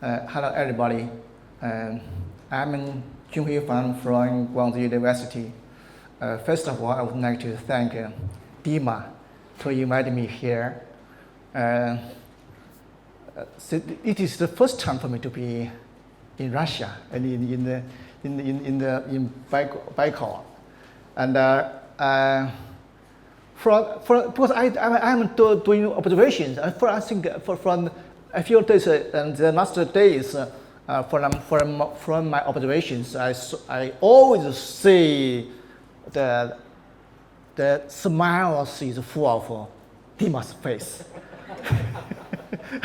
Hello, everybody. I'm Junhui from Guangzhou University. First of all, I would like to thank Dima to invite me here. So it is the first time for me to be in Russia and in Baikal, and because I'm doing observations. I think from a few days and the last days, from my observations, I always see the smiles is full of Dima's face.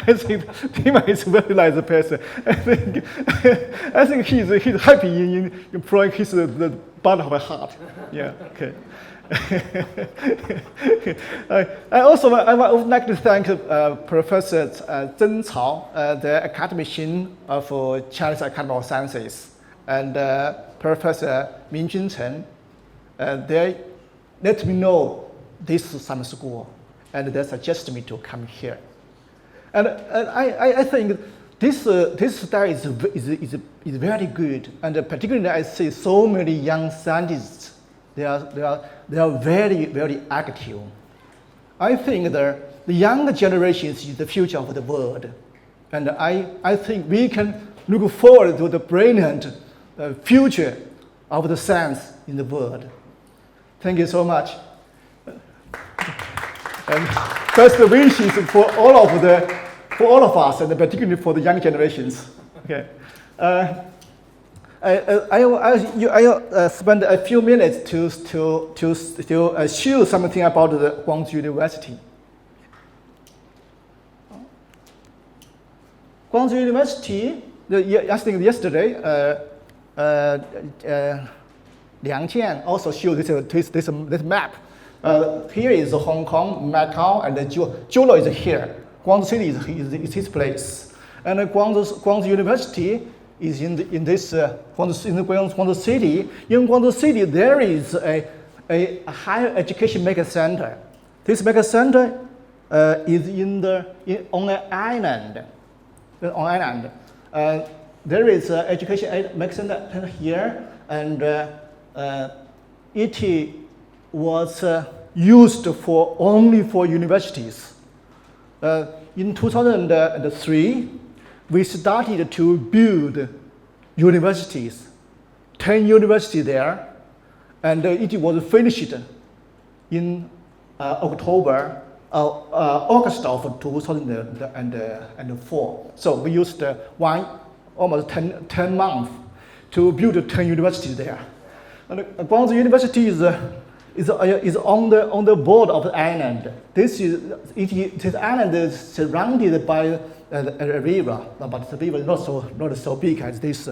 I think Dima is a very nice person. I think he's happy in pouring the bottom of my heart. Yeah. Okay. I would like to thank Professor Zheng Cao, the academician of Chinese Academy of Sciences, and Professor Minjun Chen. They let me know this summer school, and they suggested me to come here. And I think this study is very good, and particularly I see so many young scientists. They are very, very active. I think the younger generation is the future of the world, and I think we can look forward to the brilliant future of the science in the world. Thank you so much. And best wishes for all of us, and particularly for the young generations. Okay. I spend a few minutes to show something about the Guangzhou University. Guangzhou University, I think yesterday, Liang Qian also showed this map. Here is Hong Kong, Macau, and Zhulo is here. Guangzhou City is his place, and Guangzhou University is in Guangzhou City. In Guangzhou City, there is a higher education mega center. This mega center is on an island. There is an education mega center here, and it was used only for universities. In 2003, we started to build universities, 10 universities there, and it was finished in August of 2004. So we used almost 10 months to build 10 universities there. And Guangzhou University is on the border of the island. This island is surrounded by a river, but the river is not so big as this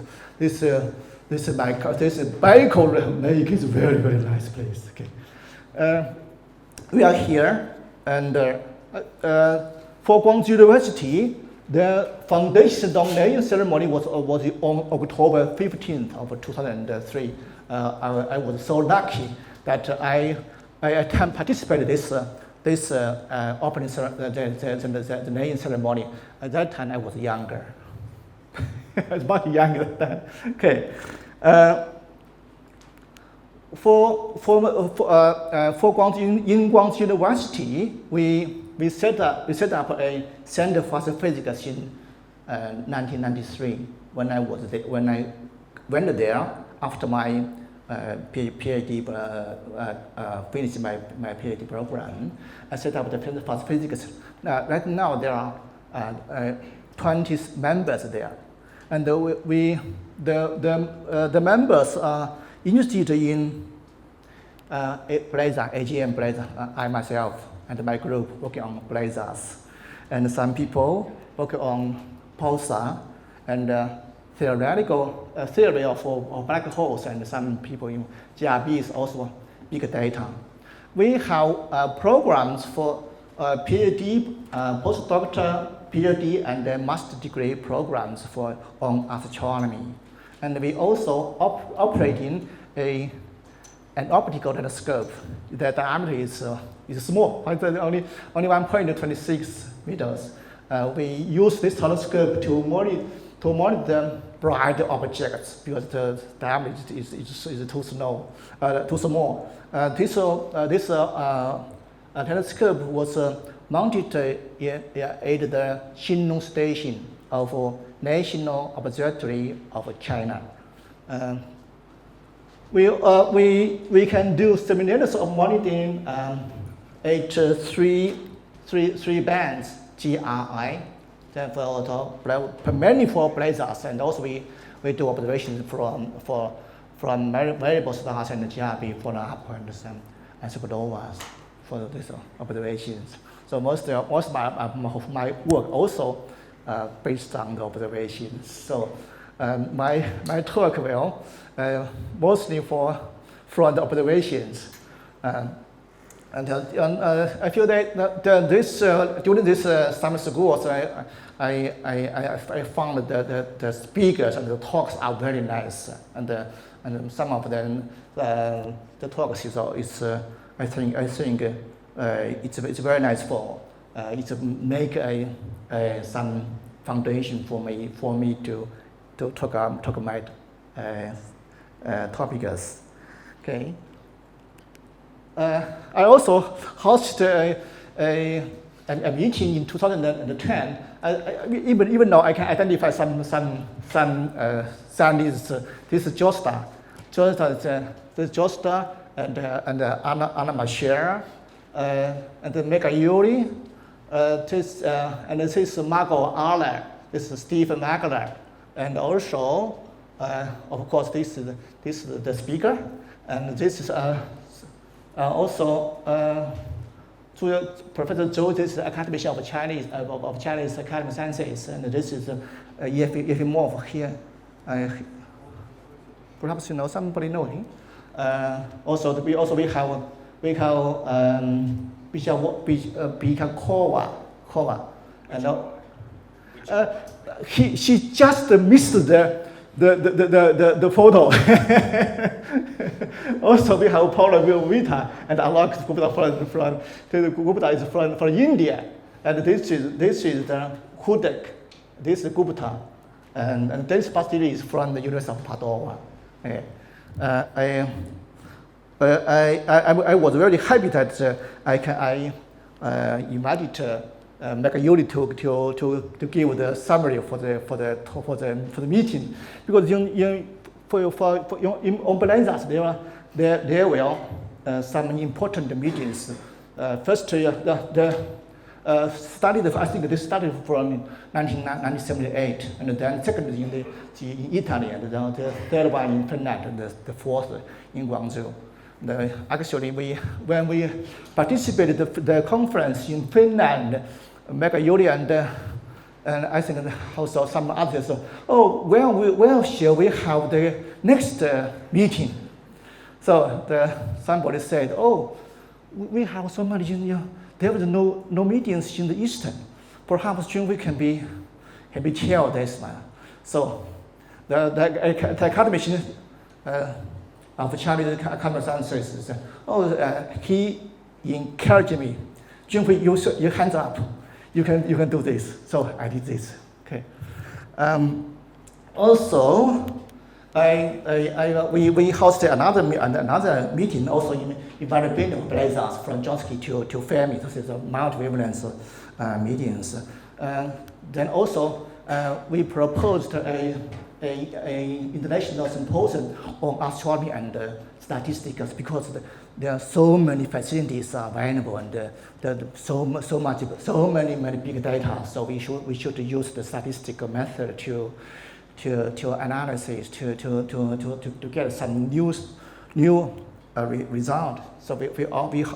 Baikal Lake is a very, very nice place. Okay. We are here, and for Guangzhou University, the foundation donation ceremony was on October 15th of 2003. I was so lucky that I participated in this opening the naming ceremony. At that time, I was younger. I was much younger then. Okay. For Guangzhou University, we set up a Center for Astrophysics in 1993 when I went there after my PhD, finished my PhD program. I set up the Center for Astrophysics. Right now there are 20 members there, and the members are interested in Blazars, AGM Blazars. I myself and my group working on Blazars, and some people working on pulsar and theoretical theory of black holes, and some people in GRBs, also big data. We have programs for PhD, postdoctoral, PhD, and master degree programs on astronomy. And we also operating an optical telescope. The diameter is small, only 1.26 meters. We use this telescope to to monitor bright objects because the diameter is too small. This telescope was mounted at the Xinlong Station of National Observatory of China. We can do simulations of monitoring at three bands GRI, mainly for blazars, and also we do observations from variable stars and GRB for the upwards and supernovas for these observations. So most of my work also based on the observations. So my talk will mostly from the observations. And I feel that during this summer school, I found that the speakers and the talks are very nice, and some of them the talks is I think it's very nice for it's make some foundation for me to talk my topics. Okay. I also hosted a meeting in 2010. Even now I can identify some scientists. This is Josta. This is Josta and Anna Mashera and Mega Yuri. And this is Margot Arler. This is Stephen Magler, and also of course this is the speaker, and this is also Professor Zhou. This is the academician of Chinese Academy of Sciences, and this is Yefimov here. Perhaps you know, somebody know him. Also we have Baikal, and she just missed the photo. Also, we have Paula Vita and Alok Gupta Gupta is from India, and this is the Hudek. This is Gupta, and this Bastille is from the University of Padova. I was very happy that I invited Mega Yuri to give the summary for the meeting, because on Blazars there were some important meetings. First, the study I think this started from 1978, and then second in Italy, and then the third one in Finland, and the fourth in Guangzhou. Actually, when we participated the conference in Finland, Mega Yuri and I think also some others. Oh, where shall we have the next meeting? So somebody said, oh, we have so many. There was no meetings in the Eastern. Perhaps Junhui can be chair this one. So the academician of Chinese Academy of Sciences said, he encouraged me. Junhui, you hands up. You can do this. So I did this. Okay. Also, we hosted another meeting also in variability of Blazars from Johnski to Fermi. This is a multi-wavelength meetings. Then also we proposed a international symposium on astronomy and statistics, because there are so many facilities available, and so many big data. So we should use the statistical method to analysis to get some new result. So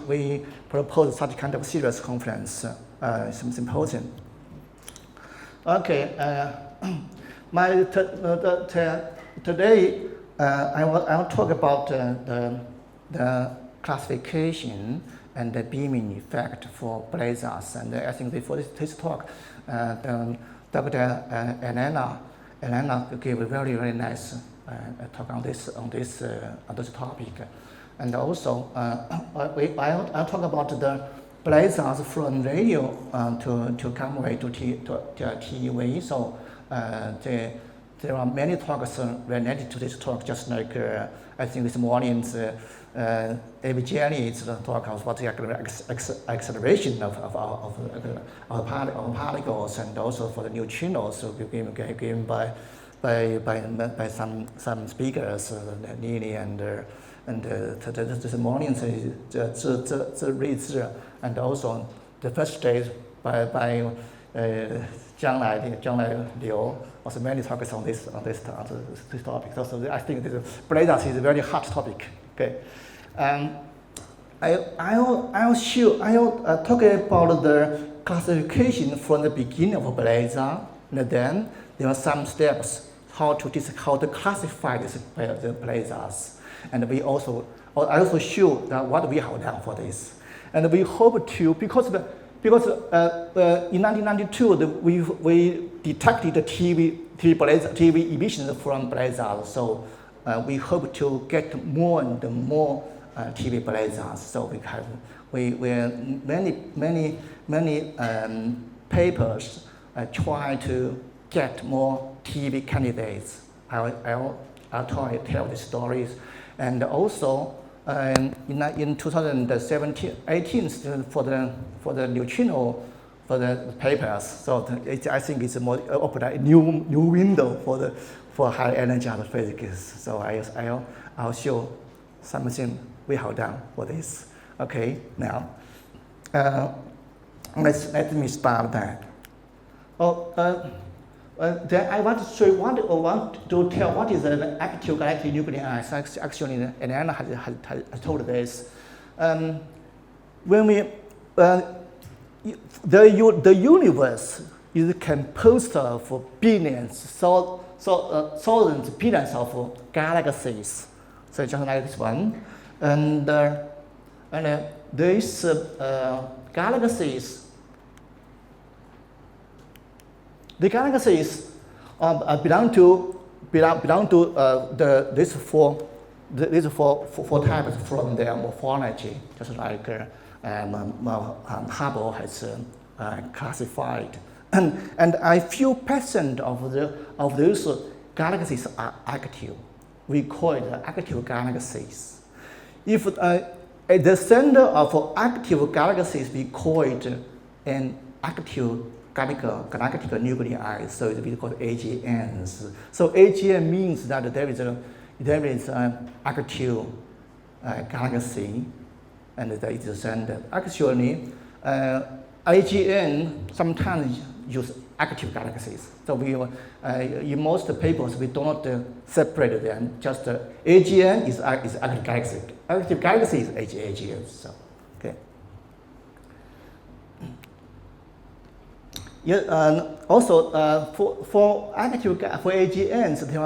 we propose such kind of serious conference, some symposium. Okay, today I will talk about the classification and the beaming effect for blazars. And I think before this talk, Dr. Elena gave a very nice talk on this topic. And also, I'll talk about the blazars from radio to gamma ray to TV. So there are many talks related to this talk, just like I think this morning's AVGN's talk about the acceleration of particles, and also for the neutrinos given by some speakers, Lily and this morning's the and also the first stage by Junhui Liu, also many talks on this topic. So I think this Blazars is a very hot topic. Okay, I'll talk about the classification from the beginning of Blazar, and then there are some steps how to classify the Blazars, and I also show that what we have done for this, and we hope to because in 1992 we detected the TV emissions from Blazars, so we hope to get more and more TV Blazars. So we many papers try to get more TV candidates. I'll tell the stories, and also in 2017-18 for the neutrino for the papers. So I think it's more open a new window for high energy astrophysics. So I'll show something we have done for this. Okay, now let me start that. Then I want to show you want to tell what is an active galactic nuclei. Actually, Anna has told this. When we the universe is composed of billions, thousands, billions of galaxies. So just like this one, and these galaxies. The galaxies belong to these four types from their morphology, just like Hubble has classified, and a few percent of those galaxies are active. We call it active galaxies. If at the center of active galaxies, we call it an active galactic nuclei, so it will be called AGNs. So AGN means that there is an active galaxy, and that is the center. Actually, AGN sometimes use active galaxies. So we in most papers we do not separate them. Just AGN is active galaxy. Active galaxy is AGN. So okay. Yeah, also for AGNs there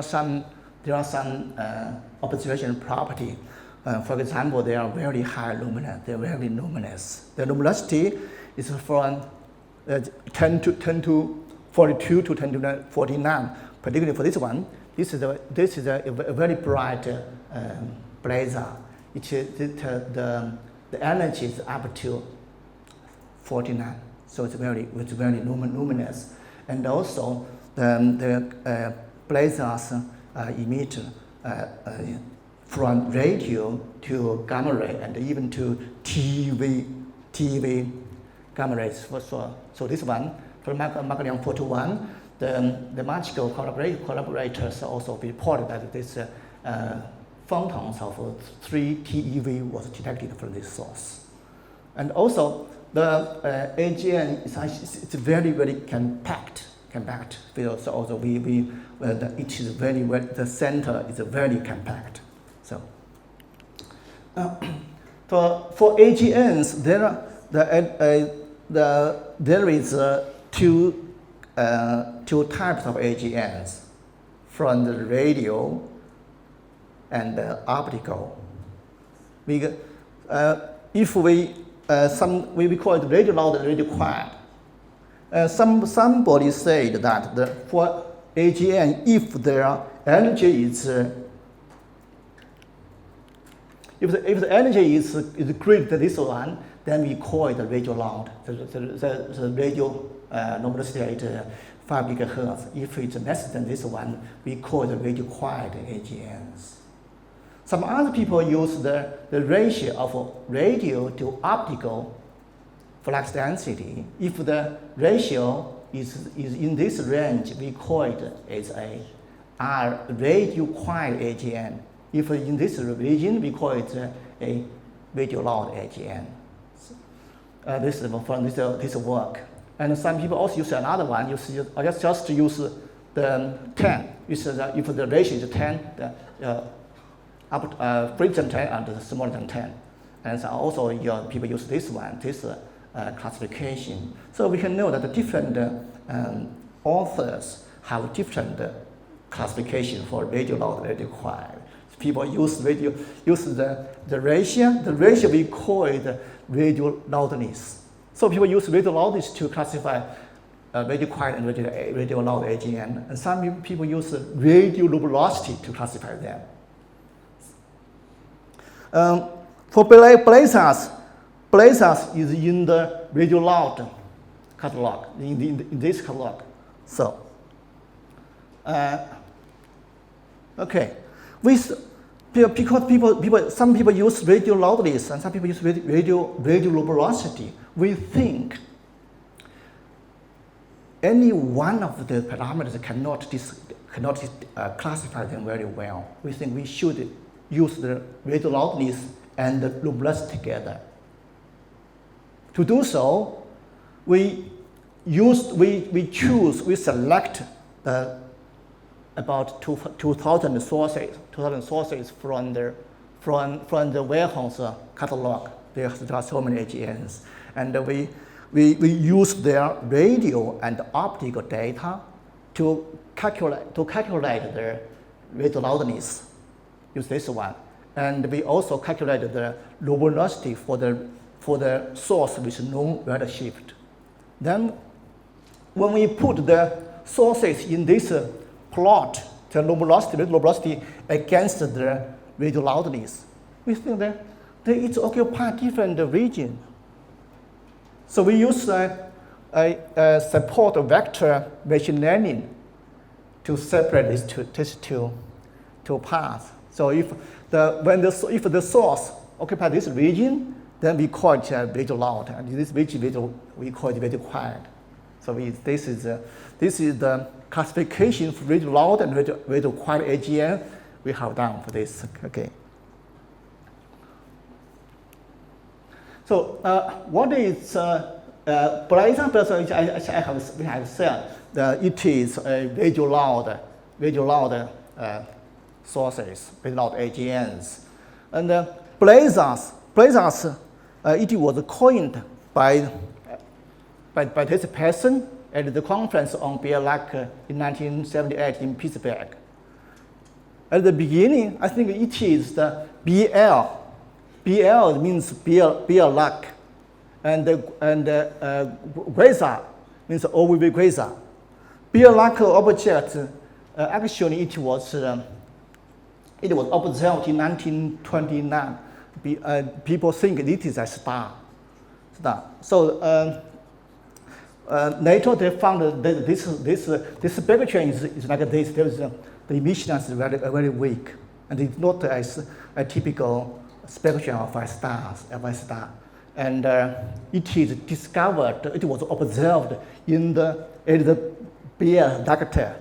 are some observation property. For example, they are very high luminous. They are very luminous. The luminosity is from 10 to 42 to 10 to 49. Particularly for this one, this is a very bright blazar. The energy is up to 49. So it's very luminous, and also the blazars emit from radio to gamma ray and even to TV gamma rays. So this one from Magellan 421, the magical collaborators also reported that this photons of 3 TeV was detected from this source, and also. The AGN is very compact. So also it is the center is very compact. So for AGNs there is two types of AGNs, from the radio and optical. If we call it radio loud and radio quiet. Somebody said that for AGN, if their energy is if the energy is greater than this one, then we call it radio loud. The radio luminosity at 5 gigahertz. If it's less than this one, we call it radio quiet AGNs. Some other people use the ratio of radio to optical flux density. If the ratio is in this range, we call it as a radio quiet AGN. If in this region, we call it a radio loud AGN. This is from this work. And some people also use another one. Just use the 10. If the ratio is 10, greater than 10 and smaller than 10. And so also people use this one, this classification. So we can know that the different authors have different classification for radio loud, radio quiet. People use the ratio. The ratio we call it radio loudness. So people use radio loudness to classify radio quiet and radio loud AGN. And some people use radio luminosity to classify them. For Blazars is in the radio loud catalog, in this catalog. So, okay. Because some people use radio loudness and some people use radio luminosity. We think any one of the parameters cannot classify them very well. We think we should use the radio loudness and the luminosity together. To do so, we select about 2,000 sources from the warehouse catalog. There are so many AGNs, and we use their radio and optical data to calculate the radio loudness. Use this one, and we also calculate the luminosity for the source with no redshift. Then, when we put the sources in this plot, the luminosity against the radio loudness, we think that it occupies different region. So we use a support vector machine learning to separate these two paths. So if the source occupies this region, then we call it radio loud, and this region we call it radio quiet. So this is the classification for radio loud and radio quiet AGN we have done for this. Okay. So what is Blazars? We have said it is a radio loud sources, radio loud AGNs, and Blazars, it was coined by this person at the conference on beer luck in 1978 in Pittsburgh. At the beginning, I think it is the BL. BL means beer luck, and Blazar means OVV Blazar. Beer luck object, actually it was observed in 1929. People think it is a star. So later they found that this spectrum is like this. The emission is very weak, and it's not as a typical spectrum of a star. And it is discovered. It was observed at the Bear Data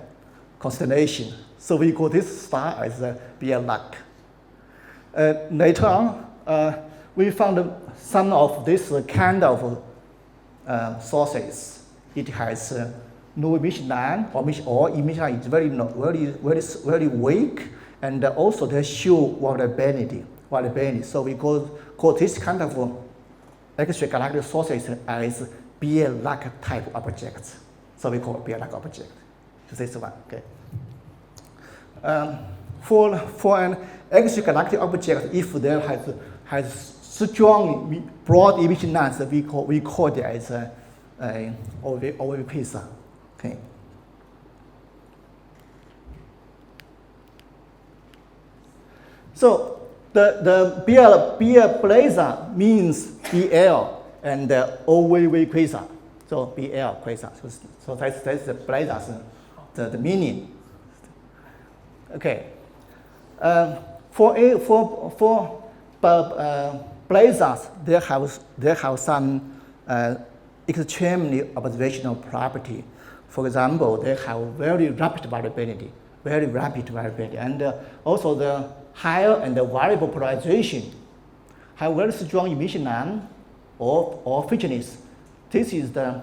constellation. So we call this star as Bear Luck. Later on, we found some of this kind of sources. It has no emission line, or emission line is very weak, and also they show variability. So we call this kind of X-ray galactic sources as Bear Luck type objects. So we call Bear Luck object. This one, okay. For an X-ray galactic object, if there has strong broad emission lines, we call it as a OVV pizza. Okay. So the Beer Blazar means BL. and OVV quasar. So BL quasar. So that's the Blazars, the meaning. Okay. For Blazars, they have some extremely observational property. For example, they have very rapid variability, and also the higher and the variable polarization, have very strong emission line or fitness. This is the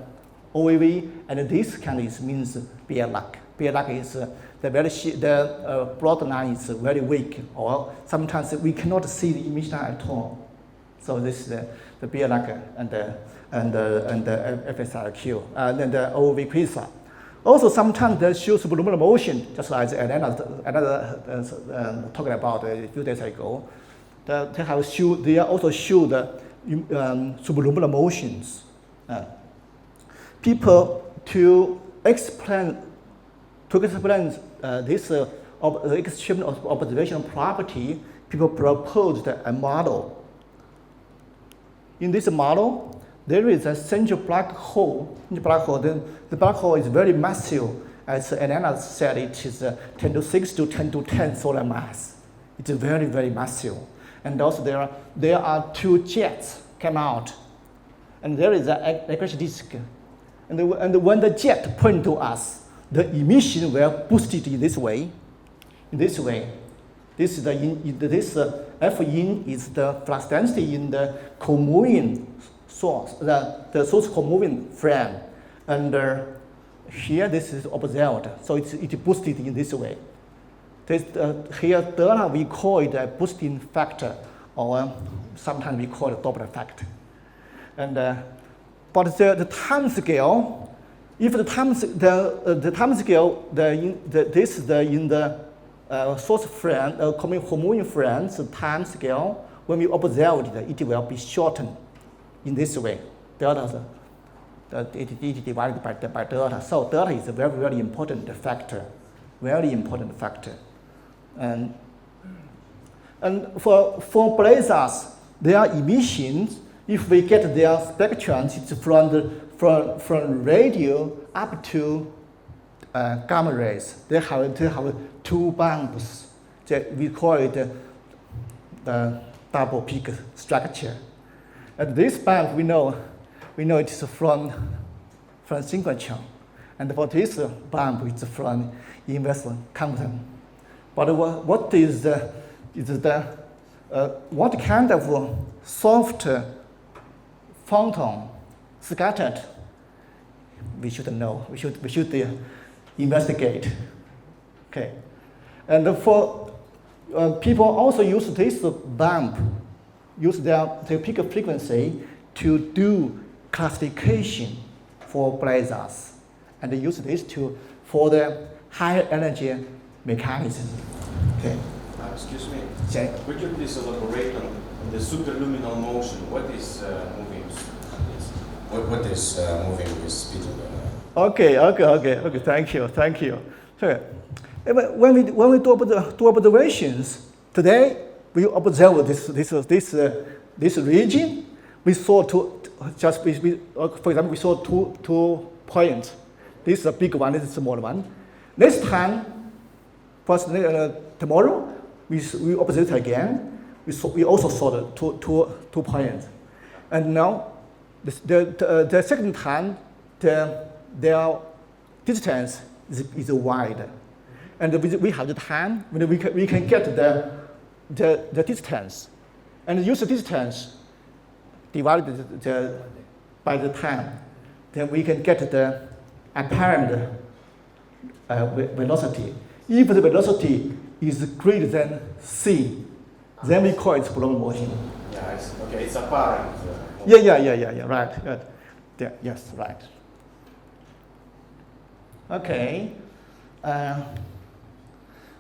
OVV, and this kind of means beer luck. Beer luck is the broad line is very weak, or sometimes we cannot see the emission line at all. So this is the beer luck and the FSRQ, and the OVV quasar. Also, sometimes they show subliminal motion, just like another talking about a few days ago. They also show the subliminal motions. People to explain this extreme observational property, people proposed a model. In this model, there is a central black hole. The black hole is very massive. As Elena said, it is 10 to 6 to 10 to 10 solar mass. It's very, very massive. And also there are two jets come out. And there is an accretion disk. And when the jet point to us, the emission will boosted in this way. This is this F in is the flux density in the co-moving source, the source co-moving frame, and here this is observed, so it's boosted in this way. Here Data we call it a boosting factor, or sometimes we call it Doppler effect. And but the time scale, if the time scale in the source frame, co-moving frames, the time scale when we observe it will be shortened in this way. Delta, it divided by delta. So delta is a very, very important factor, And for Blazars, their emissions, if we get their spectrums, it's from radio up to gamma rays. They have two bumps. We call it the double peak structure. And this bump we know it is from synchrotron, and for this bump it's from inverse Compton. But what kind of soft photon scattered? We should know. We should investigate. Okay, and for people also use this bump. Use their peak frequency to do classification for Blazars, and they use this for the higher energy mechanism. Okay. Excuse me. Okay. Could you please elaborate on the superluminal motion? What is moving? What is moving with speed of the? Okay. Thank you. So, when we do observations today, we observe this region. We saw for example, we saw two points. This is a big one. This is a small one. Next time, tomorrow, we observe it again. We also saw the two points, and now the second time, their distance is wide, and we have the time when we can get the distance, and use the distance divided by the time, then we can get the apparent velocity. If the velocity is greater than c, then we call it explosive motion. Yeah, it's apparent. Yeah, right. Yeah, yes, right. Okay.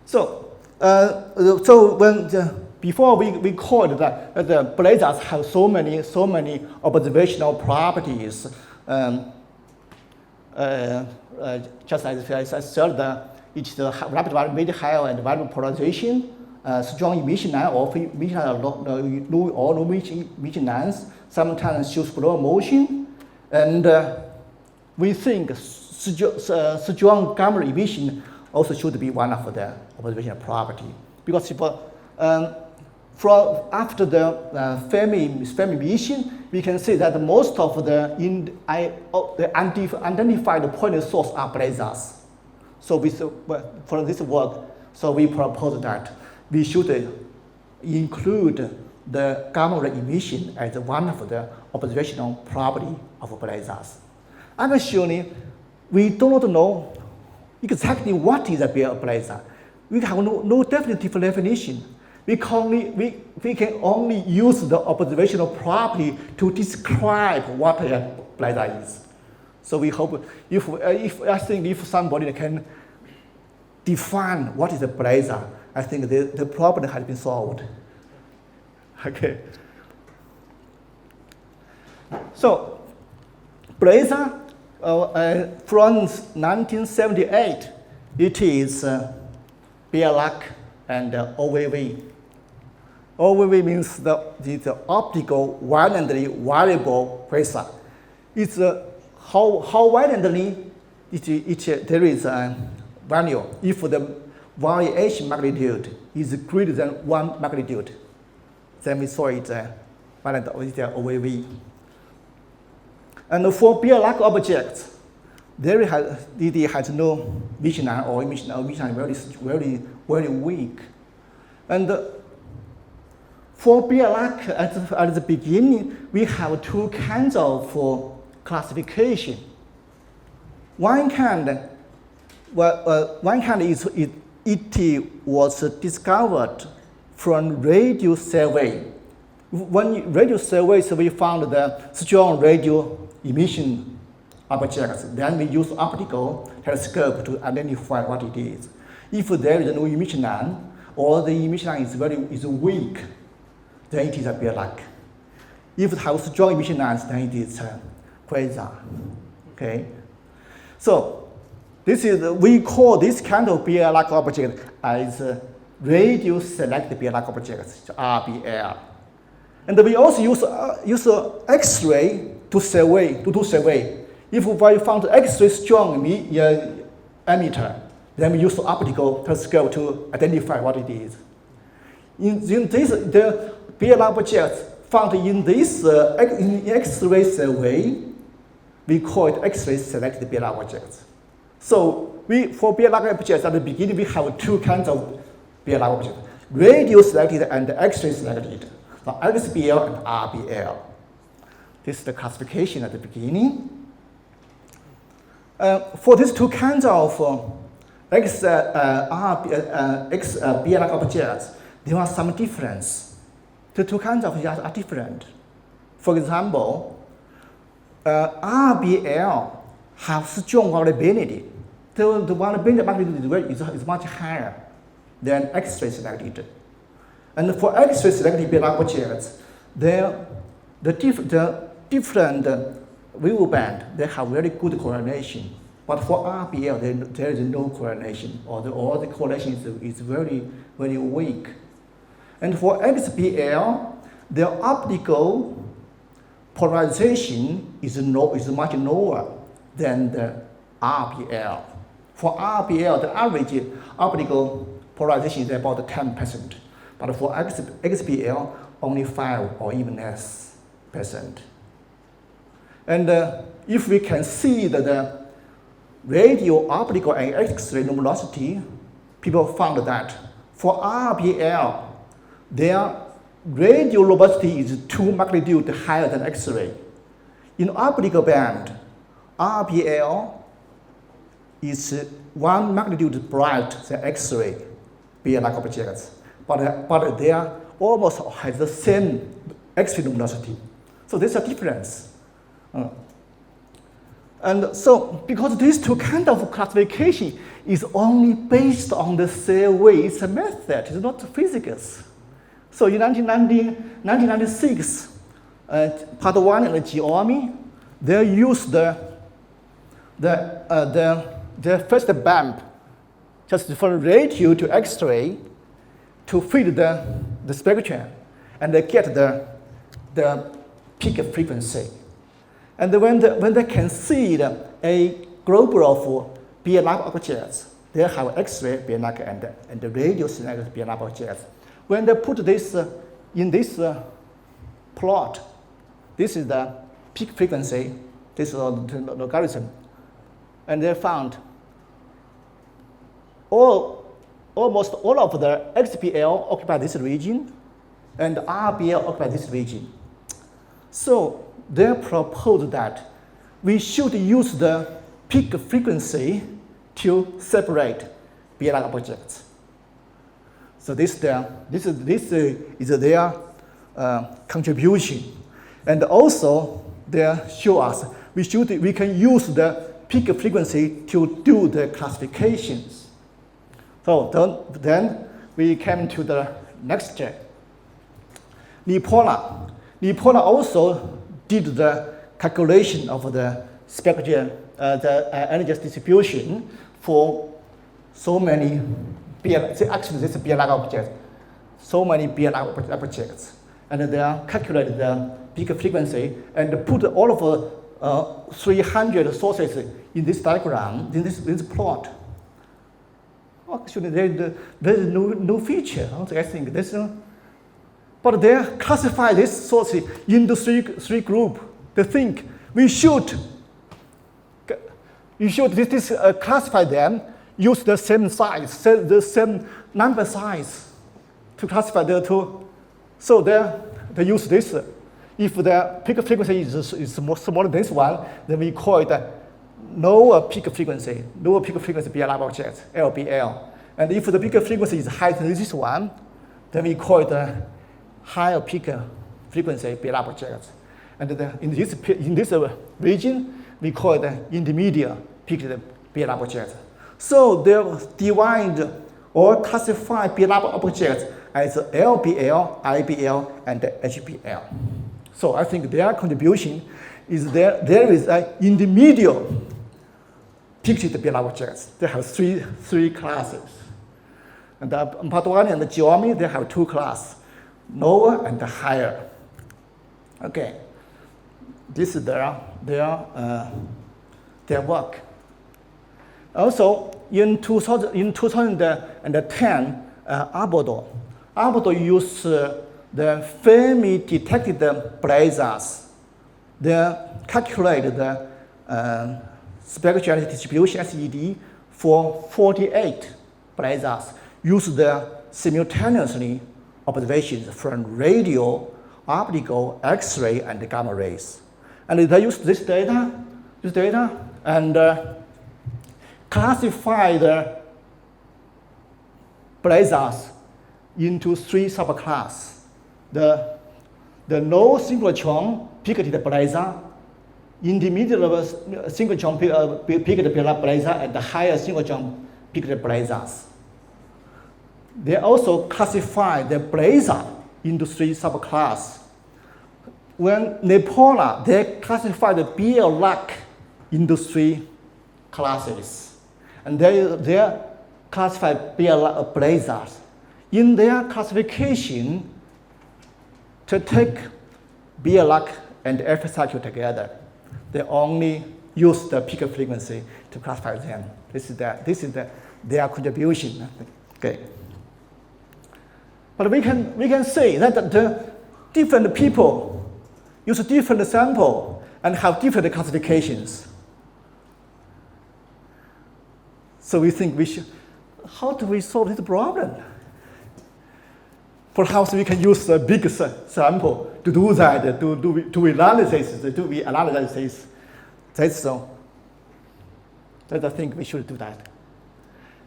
So when before we called that the Blazars have so many observational properties. Just as I said, it's the rapid very high and variable polarization, strong emission line or emission line or no emission lines. sometimes show slow motion, and we think strong gamma emission also should be one of the observational property, because from after the Fermi emission, we can see that most of the unidentified point source are blazars. So for this work, so we propose that we should include the gamma ray emission as one of the observational property of blazars. Actually, we do not know exactly what is a blazar. We have no definitive definition. We can only use the observational property to describe what a blazar is. So we hope if somebody can define what is a blazar, I think the problem has been solved. Okay. So blazar from 1978, it is Bialak and OVV. OVV means the optical violently variable quasar. It's how violently there is a value if the variation magnitude is greater than 1 magnitude. Then we saw it violent with the OVV. And for Bialak objects, it has no vision line or emission line. Vision line is very weak. And for Bialak, at the beginning, we have two kinds of classification. One kind is it was discovered from radio survey. When radio surveys, we found the strong radio emission objects. Then we use optical telescope to identify what it is. If there is no emission line, or the emission line is weak, then it is a Bialak. If it has strong emission lines, then it is a quasar. Okay, so we call this kind of Bialak object as radio select Bialak objects, RBL. And we also use X-ray to do survey. If we found X-ray strong emitter, then we use optical telescope to identify what it is. In this, the Bialak objects found in this in X-ray survey, we call it X-ray selected Bialak objects. So for Bialak objects at the beginning, we have two kinds of Bialak objects: radio selected and X-ray selected. So XBL and RBL. This is the classification at the beginning. For these two kinds of Bialak objects, there are some difference. The two kinds of objects are different. For example, RBL have strong variability. The variability magnitude is much higher than X-ray selected. And for X-ray selected Bialak objects, the different wavelength, they have very good correlation. But for RBL, there is no correlation, or the correlation is very, very weak. And for XBL, the optical polarization is much lower than the RBL. For RBL, the average optical polarization is about 10%. But for XBL, only 5 or even less %. And if we can see that the radio, optical, and X-ray luminosity, people found that for RBL, their radio luminosity is 2 magnitude higher than X-ray. In optical band, RBL is 1 magnitude bright than X-ray Bialak objects, but they are almost has the same X-ray luminosity. So there's a difference. And so, because these two kinds of classification is only based on the survey, it's a method, it's not physics. So in 1996, part 1 and Geomi, they used the first bump, just from radio to X-ray, to feed the spectrum, and they get the peak frequency. And when they can see a group of BLR objects, they have X-ray BLR and the radio signal BLR objects. When they put this in this plot, this is the peak frequency, this is the logarithm, and they found almost all of the XBL occupy this region, and RBL occupy this region. So they proposed that we should use the peak frequency to separate BLR objects. So this is their contribution, and also they show us we can use the peak frequency to do the classifications. So then we came to the next step. Nipola also did the calculation of the spectral, the energy distribution for so many actually this is BLR objects, so many BLR objects, and they calculated the peak frequency and put all of 300 sources in this diagram, in this plot. Actually, there is no feature. I think there's no, but they classify this source into three groups. They think we should classify them, use the same size, the same number size to classify the two. So they use this. If the peak frequency is smaller than this one, then we call it lower peak frequency BLR object, LBL. And if the peak frequency is higher than this one, then we call it higher peak frequency BLR object. And in this region, we call it intermediate peak BLR object. So they divide or classify BLR objects as LBL, IBL, and HBL. So I think their contribution is there is an intermediate pictured BLR objects. They have three classes. And part one and the geometry, they have two classes, lower and higher. Okay, this is their work. Also, in 2010, Arbor used the Fermi-detected blazars. They calculated the spectral distribution SED for 48 blazars, used the simultaneously observations from radio, optical, X-ray, and gamma rays. And they used this data and classify the blazars into three subclasses. The low synchrotron peaked blazar, intermediate synchrotron peaked blazar, and the higher synchrotron peaked blazars. They also classify the blazar into three subclasses. When Nipola, they classify the BLR into three classes, and they classify blazars. In their classification, to take BLR and F cycle together, they only use the peak frequency to classify them. This is their contribution. Okay. But we can say that the different people use different sample and have different classifications. So we think how do we solve this problem? Perhaps we can use a big sample to do that, to analysis. That's so. That I think we should do that.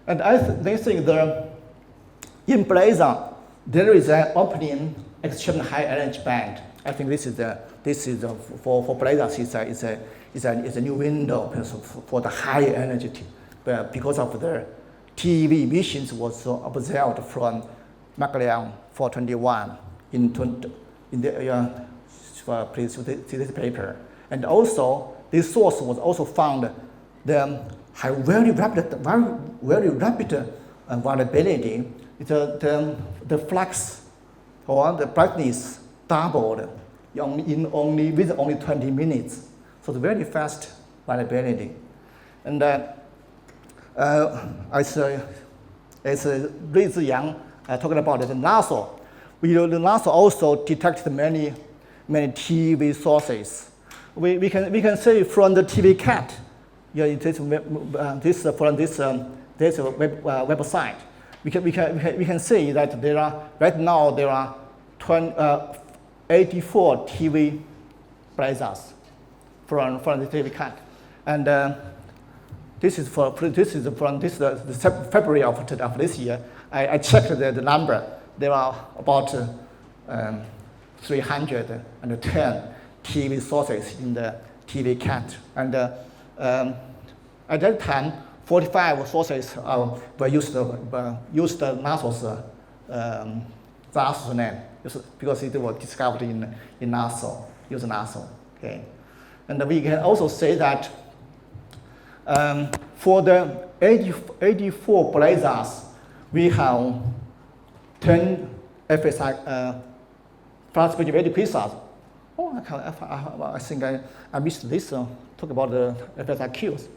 And they think in Blazar there is an opening extremely high energy band. I think this is for Blazars is a new window for the high energy because of the TV emissions was observed from Magellan 421 please see this paper. And also this source was also found the have very rapid variability. The flux or the brightness doubled within only 20 minutes. So it's very fast variability. And as Ray Ziyang talking about the NASA, the NASA also detected many TV sources. We can say from the TV cat, from this website, we can say that there are 84 TV blazars from the TV cat, and this is from February of this year. I checked the number. There are about 310 TV sources in the TV cat, and at that time, 45 sources were used NASA's Blazars name because it was discovered in NASA, using NASA. Okay, and we can also say that for the 84 blazars, we have 10 FSI fast-spectral quasars. Oh, I think I missed this. Talk about the FSIQs.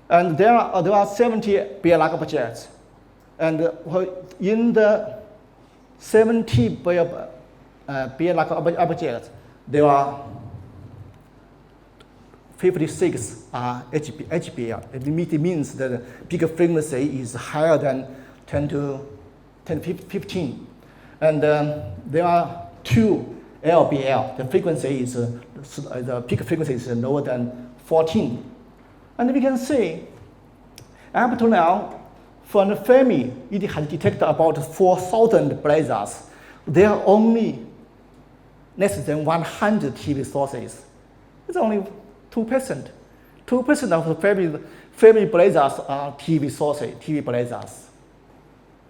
And there are 70 BLAC objects. And in the 70 BLAC objects, there are 56 are HBL. It means that the peak frequency is higher than 10 to 15. And there are 2 LBL. The peak frequency is lower than 14. And we can see, up to now, from the Fermi, it has detected about 4,000 blazars. There are only less than 100 TV sources. It's only 2%. 2% of the Fermi blazars are TV sources, TV blazars.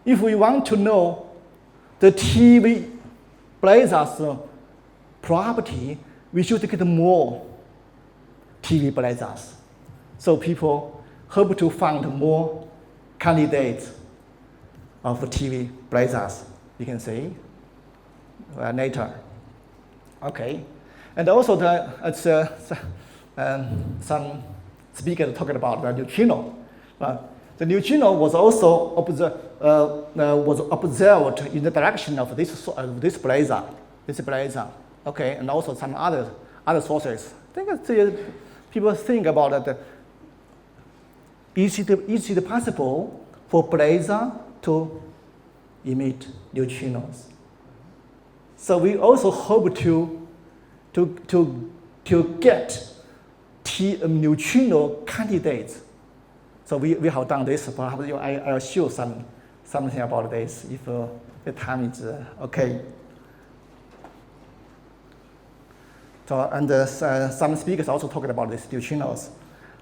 If we want to know the TV blazars property, we should get more TV blazars. So people hope to find more candidates of TV blazars. You can see later. Okay, and also some speakers talking about the neutrino. The neutrino was also observed in the direction of this blazar. Okay, and also some other sources. I think people think about that. Is it possible for blazar to emit neutrinos? So we also hope to get neutrino candidates. So we have done this. Perhaps I'll show something about this if the time is okay. So and some speakers also talked about these neutrinos.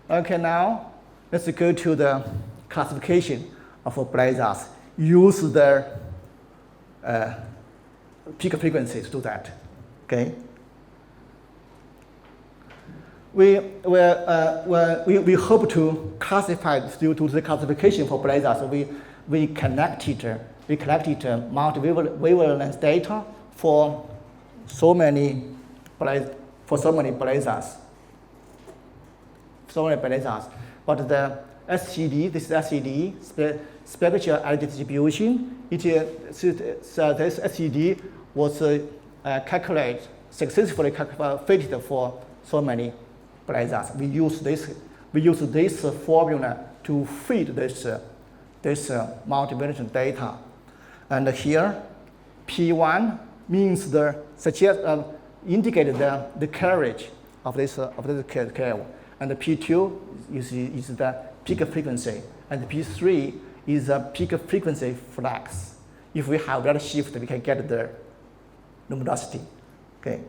Okay, now let's go to the classification of blazars. Use their peak frequency to do that. Okay. We hope to classify due to the classification for blazars. We collected multi-wavelength data for so many blazars. But the SCD, this SCD, spectral alloy distribution, this SCD was successfully fitted for so many blazars. We use this formula to feed this multi-dimensional data. And here, P1 means indicate the carriage of this curve, and the P2 is the peak frequency, and P3 is the peak frequency flux. If we have that shift, we can get the luminosity. Okay.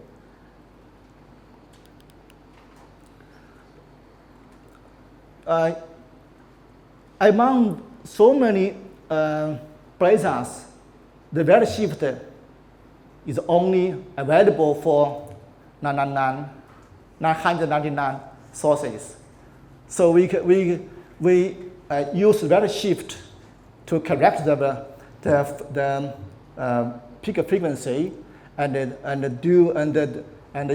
Among so many blazars, the redshift is only available for 999 sources. So we use redshift to correct the peak frequency and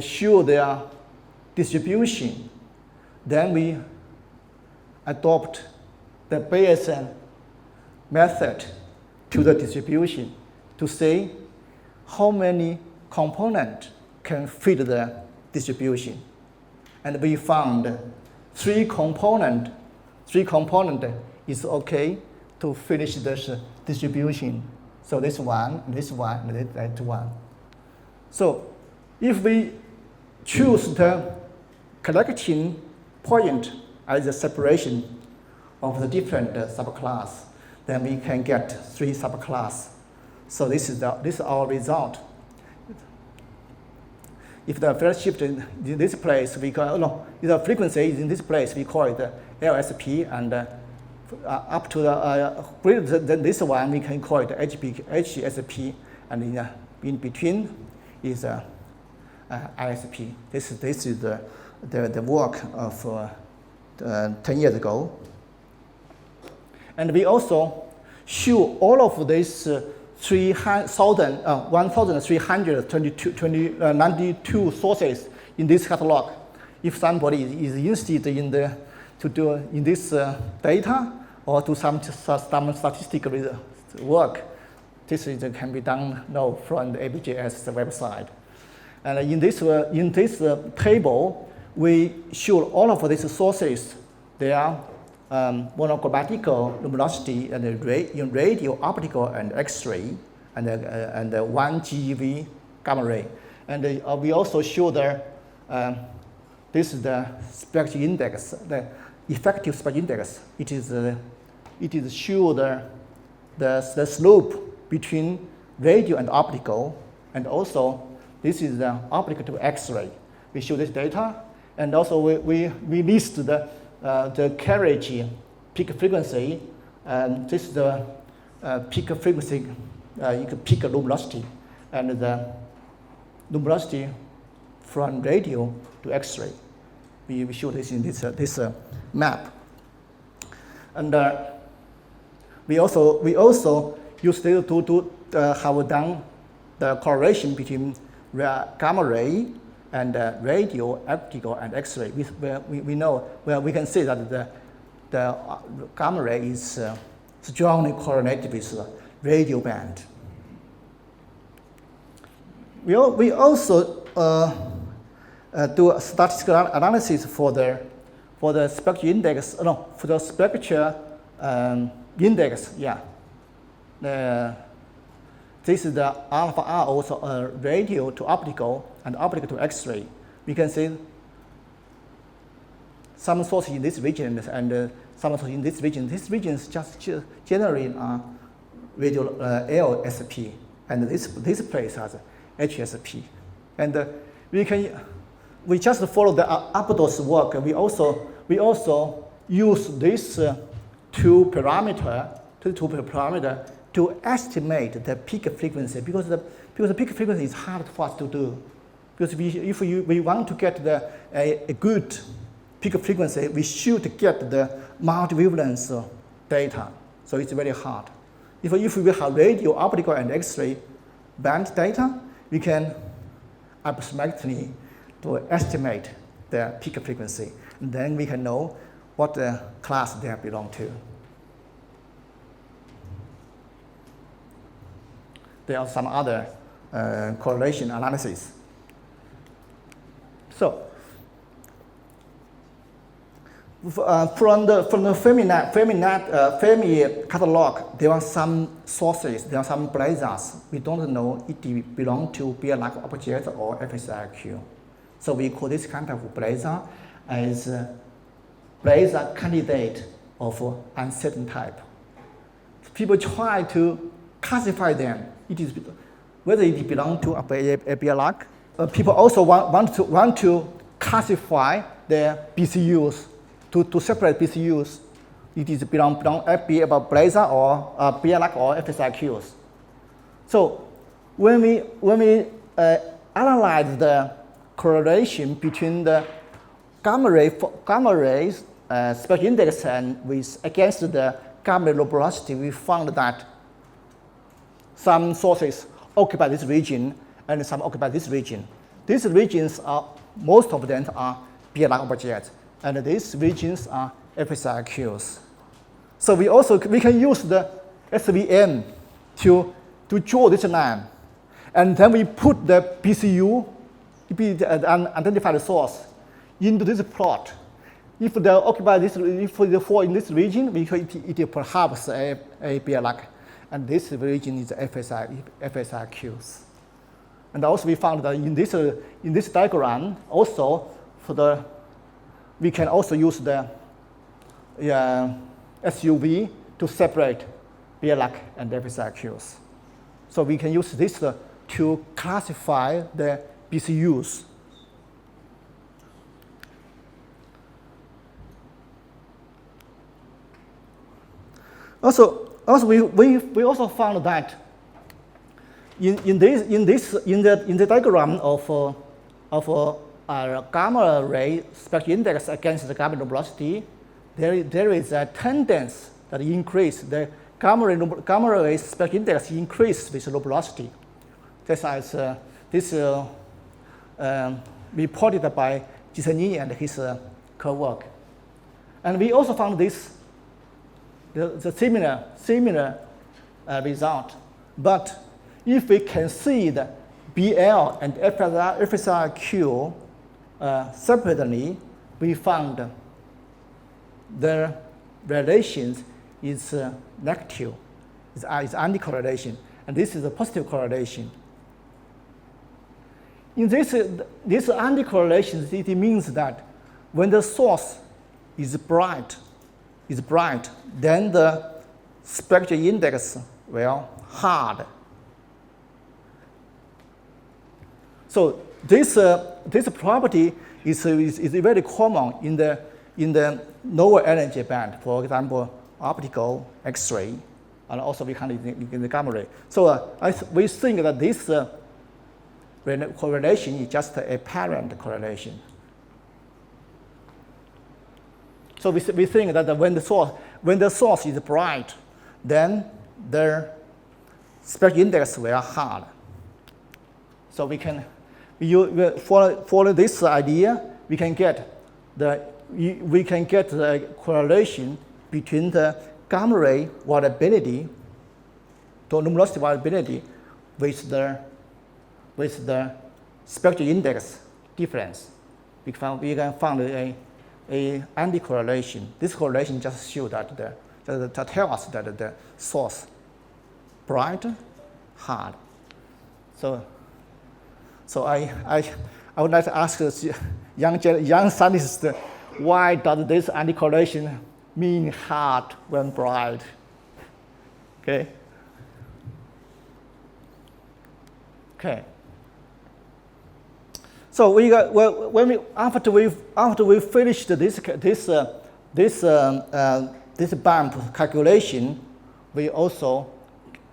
show their distribution. Then we adopt the Bayesian method to the distribution to say how many components can fit the distribution. And we found three component is okay to finish this distribution. So this one, and that one. So if we choose the collection point as the separation of the different subclass, then we can get three subclass. So this is our result. If the phase shift in this place, if the frequency is in this place, we call it LSP, and up to the greater than this one, we can call it HSP, and in between is ISP. This is the work of 10 years ago. And we also show all of these 1,392 sources in this catalog. If somebody is interested in this data or do some statistical work, this can be done now from the ABJS website. And in this table, we show all of these sources. They are monochromatical luminosity and in radio, optical, and X-ray, and 1 GeV gamma ray. And we also show this is the spectral index, the effective spectral index. It is show the slope between radio and optical, and also this is the optical to X-ray. We show this data, and also we list the carriage peak frequency, and this is the peak frequency, peak luminosity, and the luminosity from radio to X-ray. We show this in this map, and we also use this to have done the correlation between gamma ray and radio, optical, and X-ray. We know we can see that the gamma ray is strongly correlated with radio band. We also do a statistical analysis for the spectral index. For the spectral index. Yeah. This is the alpha R, also radio to optical and optical to X-ray. We can see some sources in this region and some sources in this region. This region is just generally radio LSP, and this place has HSP. And we just follow the Abdul's work. We also use this two parameter to estimate the peak frequency, because the peak frequency is hard for us to do. Because if we want to get a good peak frequency, we should get the multi-wavelength data. So it's very hard. If we have radio, optical, and X-ray band data, we can approximately to estimate the peak frequency. And then we can know what the class they belong to. There are some other correlation analysis. So from the Fermi catalog, there are some sources, there are some Blazars. We don't know it belong to Baikal object or FSIQ. So we call this kind of Blazar as Blazar candidate of uncertain type. People try to classify them. It is whether it belongs to a Baikal. People also want to classify their BCUs to separate BCUs. It is belong about Blazar or Baikal or FSIQs. So when we analyze the correlation between the gamma rays spectral index and against the gamma ray luminosity, we found that some sources occupy this region and some occupy this region. These regions are, most of them are beer-like objects, and these regions are FSIQs. So we can use the SVM to draw this line, and then we put the BCU, the unidentified source, into this plot. If they occupy this, if they fall in this region, it is perhaps a beer-like, and this region is FSIQs. And also we found that in this diagram, also we can also use the SUV to separate beer-like and FSIQs. So we can use this to classify the BCUs. Also we also found that in the diagram of gamma ray spectral index against the gamma velocity, there is a tendency that increase the gamma ray spectral index increase with low velocity. This reported by Giannini and his co-work. And we also found the similar result. But if we can see the BL and FSIQ separately, we found the relations is negative. It's anti-correlation, and this is a positive correlation. In this anti-correlation, it means that when the source is bright, then the spectral index will hard. So this property is very common in the lower energy band, for example, optical X-ray, and also we can in the gamma ray. So we think that this correlation is just a apparent correlation. So we think that when the source is bright, then the spectral index will hard. So we follow this idea. We can get the correlation between the gamma ray variability, the luminosity variability, with the spectral index difference. We can find a anti-correlation. This correlation just shows that that tells us that the source bright, hard. So I would like to ask young scientists, why does this anti-correlation mean hard when bright? Okay. So after we finished this bump calculation, we also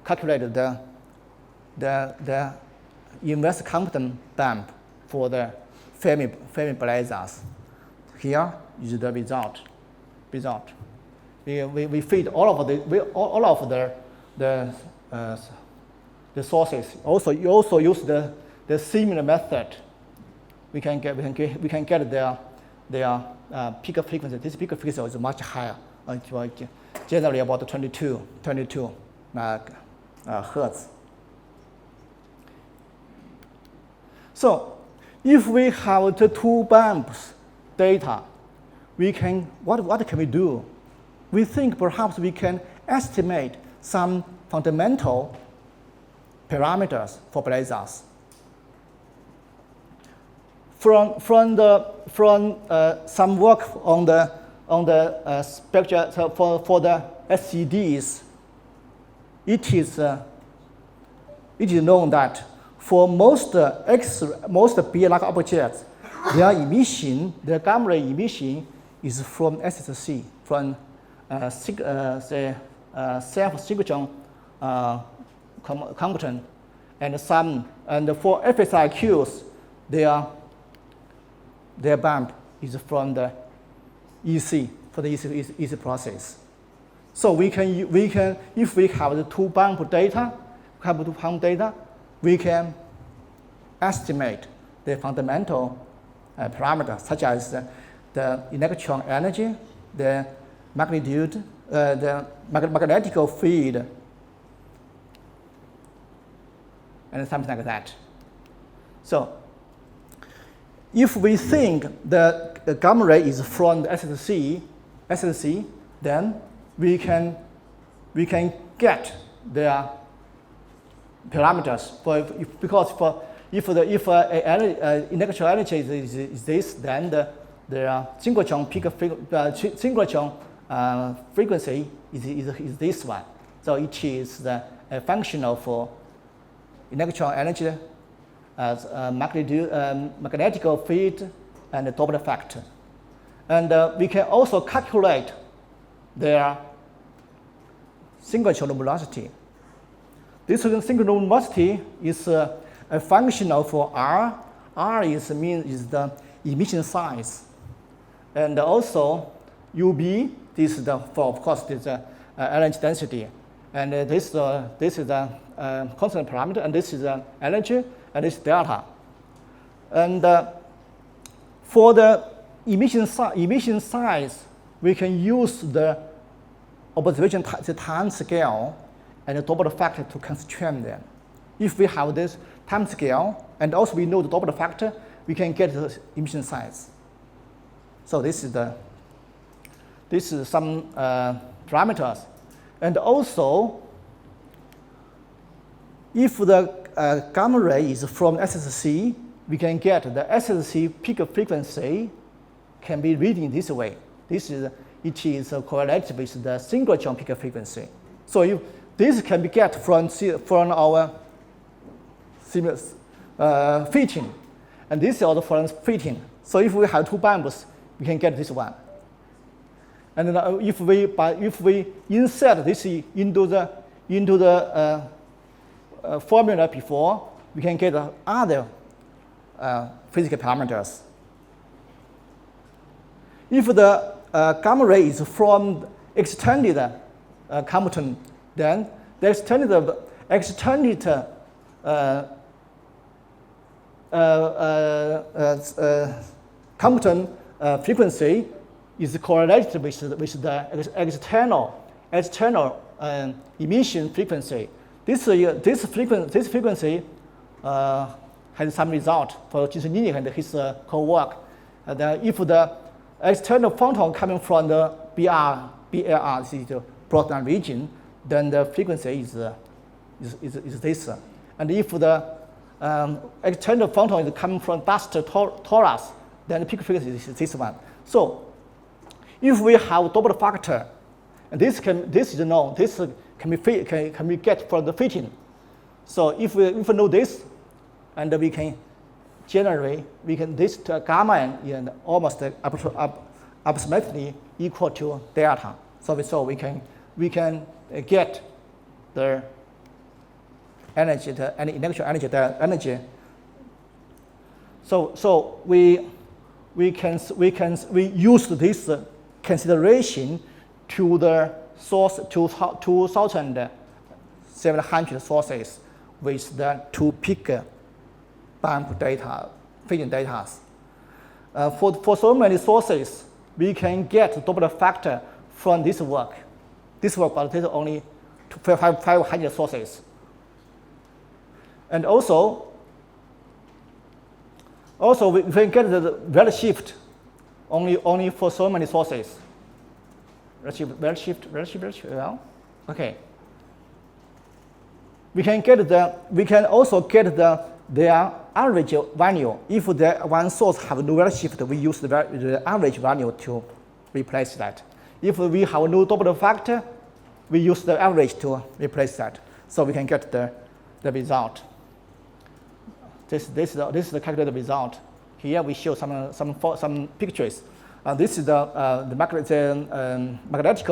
calculated the inverse compton bump for the Fermi Blazars. Here is the result. We feed all of the sources. You also use the similar method. We can get their peak frequency. This peak frequency is much higher, generally about 22 hertz. So if we have the two bumps data, what can we do? We think perhaps we can estimate some fundamental parameters for Blazars. From some work on the spectra for the SCDs, it is known that for most beer-like objects, their gamma ray emission is from SSC, from self-synchrotron compton, and for FSIQs, their bump is from the EC, for the EC process. So we can if we have the two bump data, we can estimate the fundamental parameters, such as the electron energy, the magnitude, the magnetic field, and something like that. So, if we think the gamma ray is from the SSC, then we can get their parameters. If electron energy is this, then the synchrotron frequency is this one. So it is the function of electron energy, magnetic field, and the Doppler factor. And we can also calculate their synchrotron velocity. This synchrotron velocity is a function of R. R is the emission size, and also UB. This is of course this energy density, and this is a constant parameter, and this is energy, and this is delta. And for the emission size, we can use the observation the time scale and the Doppler factor to constrain them. If we have this time scale, and also we know the Doppler factor, we can get the emission size. So this is some parameters. And also, if the gamma ray is from SSC, we can get the SSC peak frequency can be reading this way. It is correlated with the synchrotron peak frequency. So if this can be get from our fitting, and this is also from fitting. So if we have two bulbs, we can get this one. And then if we insert this into the formula before, we can get other physical parameters. If the gamma ray is from extended Compton, then the extended Compton frequency is correlated with the external emission frequency. This frequency has some result for Junhui and his co-work. If the external photon coming from the BLR, the Brooklyn region, then the frequency is this. And if the external photon is coming from dust torus, then the peak frequency is this one. So, if we have Doppler factor, and this can be get from the fitting. So if we know this, and we can generate, this gamma and almost approximately equal to delta. So we can get the energy, the electron energy, the energy. So we use this consideration to the source 2,700 sources with the two peak bump data, fitting data. For so many sources, we can get Doppler factor from this work. But this is only 500 sources. And also we can get the redshift only for so many sources. Redshift, well, okay. We can also get their average value. If the one source have no redshift, we use the average value to replace that. If we have no Doppler factor, we use the average to replace that. So we can get the result. This is the calculated result. Here we show some pictures. This is the magnetic strength. Magnetic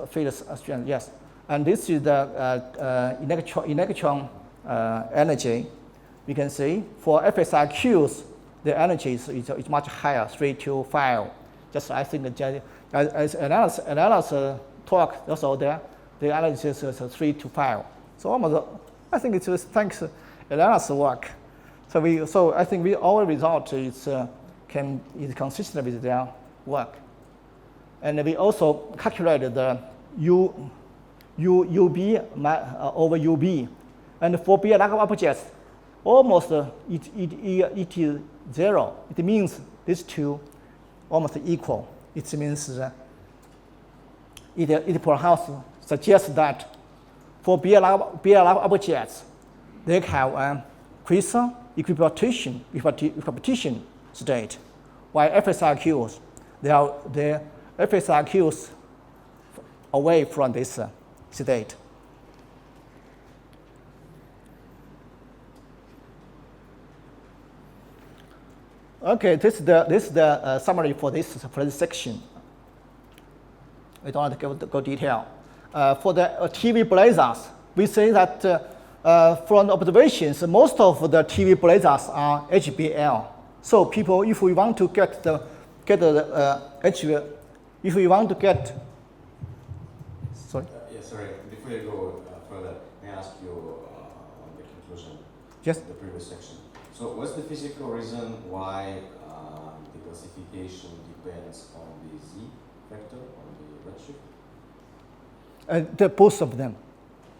field strength. Yes, and this is the electron energy. We can see for FSIQs, the energy is much higher, 3 to 5. Just I think as analysis talk also there, the analysis is 3 to 5. So I think it was thanks Elena's work. So I think our result is consistent with their work. And we also calculated the UB over UB. And for Bielac objects, almost it is 0. It means these two almost equal. It means it perhaps suggests that for Bielac objects, they have a Quasar equipartition state, while FSRQs, the FSRQs away from this state. Okay, this is the summary for this section. We don't want to go detail. For the TV blazars, we say that from the observations, most of the TV blazars are HBL. So people, if we want to get sorry. Sorry. Before you go further, may I ask you on the conclusion? Yes. Of the previous section. So, what's the physical reason why the classification depends on the Z vector, on the redshift? Both of them.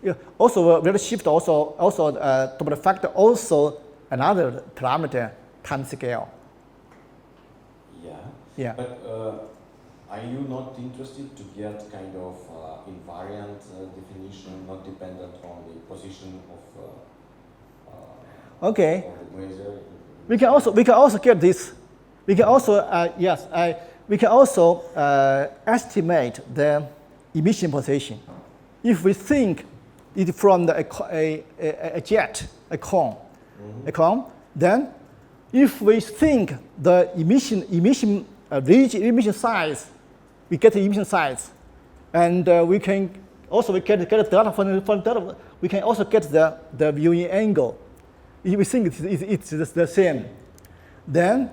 Yeah. Also, redshift also double factor also another parameter time scale. Yeah. Yeah. But are you not interested to get kind of invariant definition, not dependent on the position of okay. of the Blazer? We can also get this. We can also we can also estimate the emission position. If we think it from a jet, a cone, then if we think the emission size, we get the emission size, and we can also get the data from data. We can also get the viewing angle. If we think it's the same, then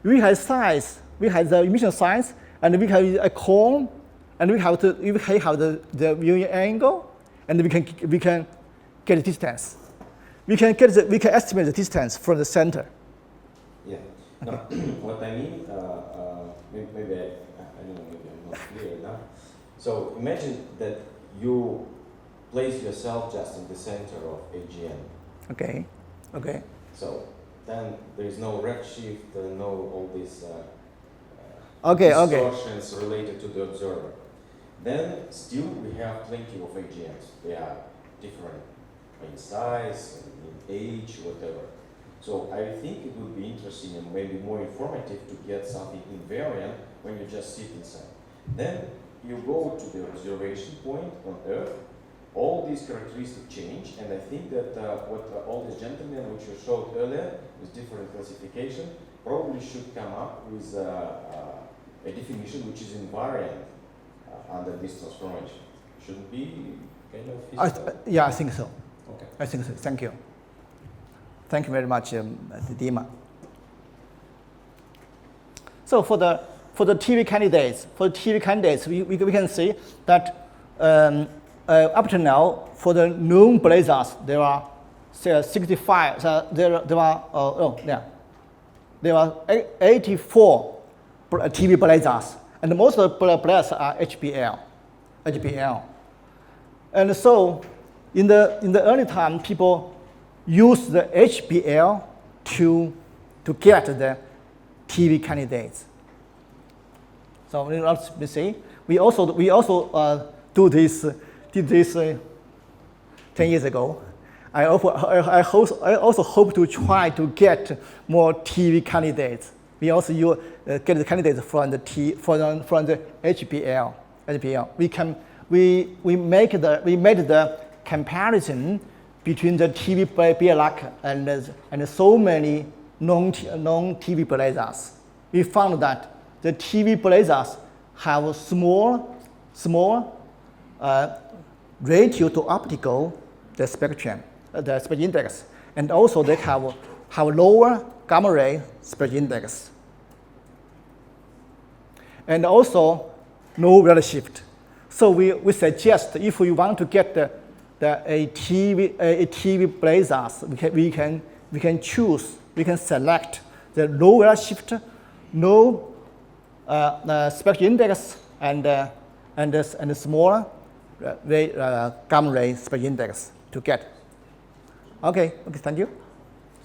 we have size. We have the emission size, and we have a cone, and we have the viewing angle, and we can get the distance. We can estimate the distance from the center. Yeah. Okay. Now, what I mean, maybe I don't know, maybe I'm not clear now. So imagine that you place yourself just in the center of AGN. Okay. Okay. So then there is no redshift, no all these distortions related to the observer. Then still we have plenty of AGNs. They are different in size, in age, whatever. So I think it would be interesting and maybe more informative to get something invariant when you just sit inside. Then you go to the observation point on Earth, all these characteristics change, and I think that what all these gentlemen which you showed earlier with different classification probably should come up with a definition which is invariant under this transformation. Shouldn't be kind of physical? Yeah, I think so. Okay. I think so. Thank you. Thank you very much, Dima. So for the TV candidates, we can see that up to now for the known blazars there are 65. There are 84 TV blazars, and most of the blazars are HBL. And so in the early time, people use the HBL to get the TV candidates. So let's see. We also did this 10 years ago. I also hope to try to get more TV candidates. We also get the candidates from the HBL. We made the comparison between the TV Bielac and so many non-TV blazars. We found that the TV blazars have small ratio to optical the spectrum index, and also they have lower gamma ray spectrum index, and also no redshift. So we suggest if we want to get a TV Blazars, we can choose, we can select the low redshift, low spectral index, and the smaller gamma ray spectral index to get. Okay, thank you.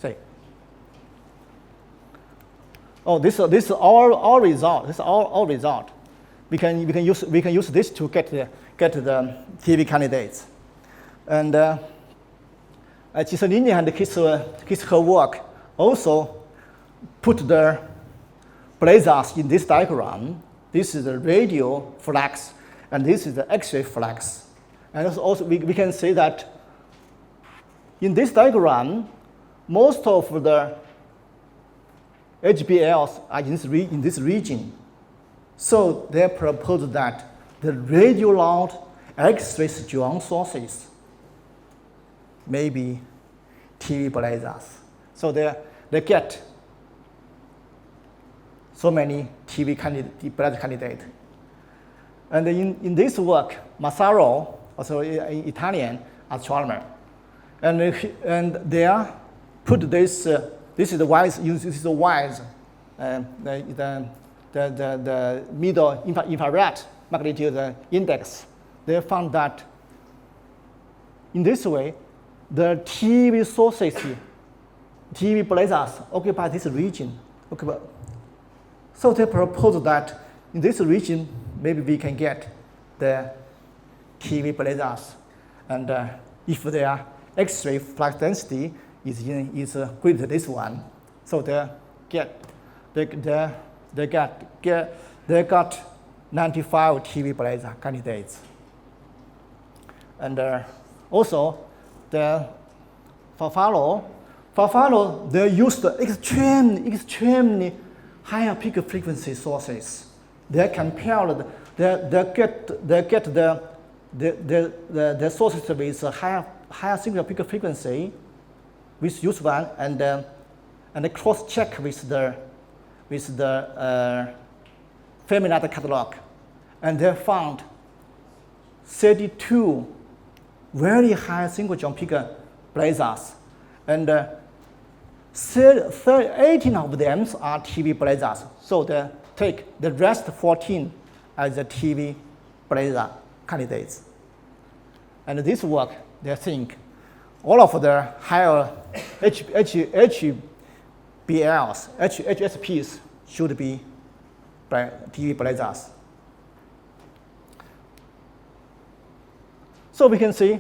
Say. Oh, this is our result. This is our result. We can use this to get the TV candidates. And Cisolini and her work also put the Blazars in this diagram. This is the radio flux, and this is the X-ray flux. And also we can say that in this diagram, most of the HBLs are in this region. So they propose that the radio loud X-ray strong sources may be TV Blazars. So they get so many TV Blazer candidates. And in this work, Massaro, also an Italian astronomer, and they put this. This is the wise. The middle infrared magnitude index. They found that in this way, the TV sources, TV Blazars occupy this region. So they propose that in this region, maybe we can get the TV Blazars, and if their X-ray flux density is greater than this one, so they got 95 TV Blazar candidates. And also, for follow, they used extremely higher peak frequency sources. They compared, they get the sources with higher single peak frequency, with use one, and they cross-check with the Fermi-Data catalog, and they found 32 very high single-John peak Blazars, and 18 of them are TV Blazars. So they take the rest 14 as the TV Blazar candidates. And this work, they think all of the higher HBLs, HSPs should be TV Blazars. So we can see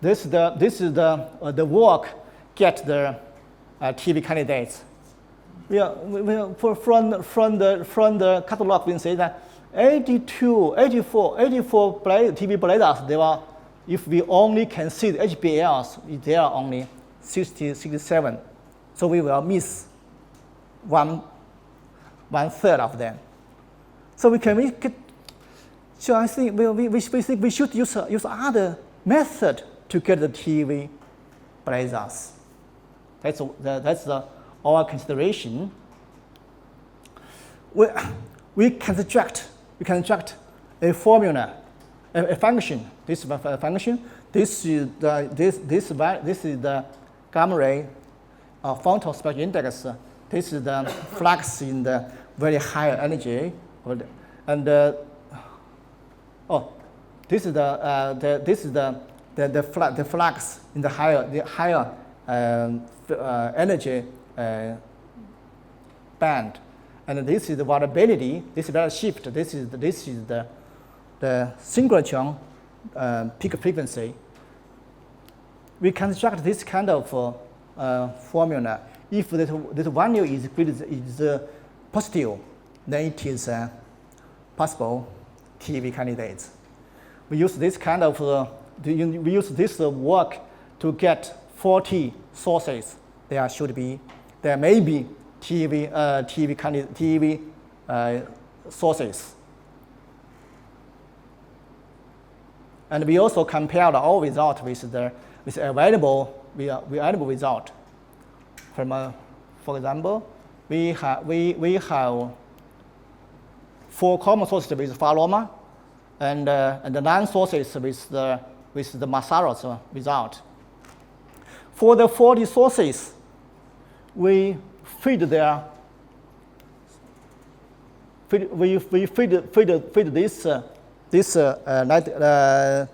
this is the work get the TV candidates. From the catalog we can say that 84 TV Blazars, they were, if we only can see the HBLs, there are only 67. So we will miss one third of them. So so I think we should use other method to get the TV Blazars. That's our consideration. We construct a formula, a function. This is a function. This is the gamma ray photon spectral index. This is the flux in the very high energy, and this is the flux in the higher energy band, and this is the variability. This is the shift. This is the synchrotron peak frequency. We construct this kind of formula. If this value is positive, then it is possible TV candidates. We use this kind of we use this work to get 40 sources. There may be TV sources. And we also compared our result with available result. For example, we have 4 common sources with Phaloma, and the 9 sources with the with the Blazars result. For the faulty sources, we feed this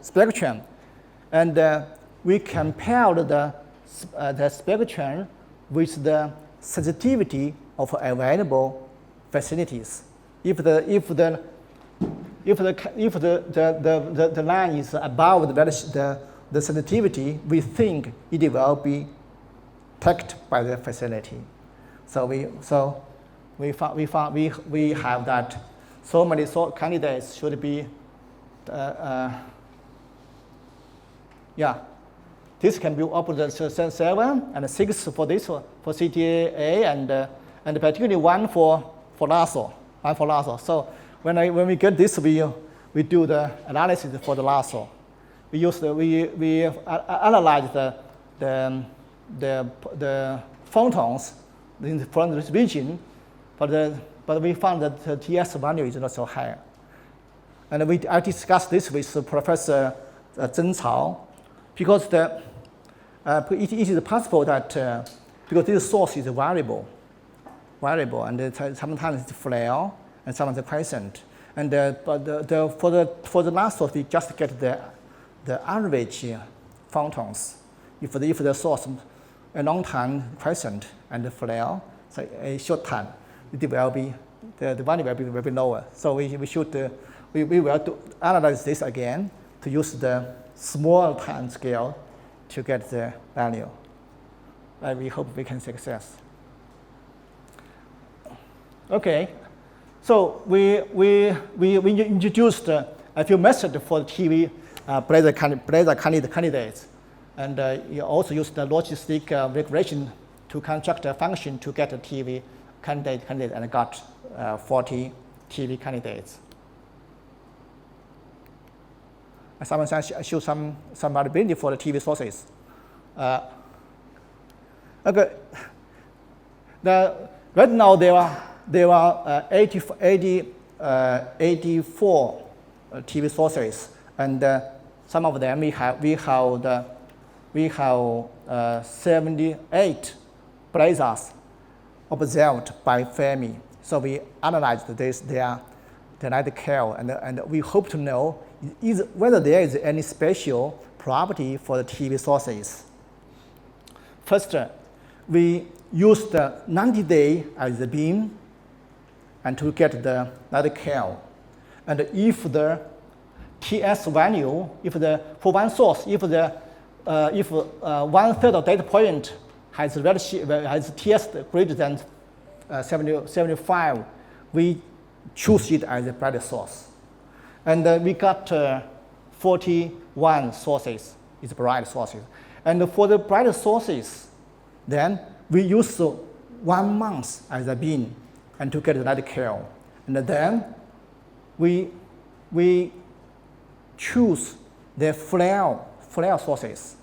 spectrum, and we compared the spectrum with the sensitivity of available facilities. If the line is above the sensitivity, we think it will be detected by the facility. So we have that so many candidates should be this can be up to 7 and 6 for this for CTA and particularly one for lasso. So when we get this, we do the analysis for the lasso. We analyze the photons from this region, but we found that the TS value is not so high. And I discussed this with Professor Zheng Cao, because it is possible that because this source is variable, and sometimes it's flare and sometimes it's crescent. And for the last source, we just get the average photons. If the source a long time crescent and flare, so a short time, it will be the value will be lower. So we will analyze this again to use the small time scale to get the value. And we hope we can success. Okay, so we introduced a few methods for the TV Blazar candidates, and you also use the logistic regression to construct a function to get a TV candidate, and got 40 TV candidates. Someone show some variability for the TV sources. Okay. Right now there are 84 TV sources, and some of them we have 78 Blazars observed by Fermi. So we analyzed their light curve, and we hope to know whether there is any special property for the TV sources. First, we use the 90-day as the beam and to get the light curve. And if the TS value, for one source, if 1/3 of data point has TS greater than 75, we choose it as a bright source. And we got 41 sources, it's bright sources. And for the bright sources, then we use 1 month as a beam and to get the light curve. And then we choose the flare sources.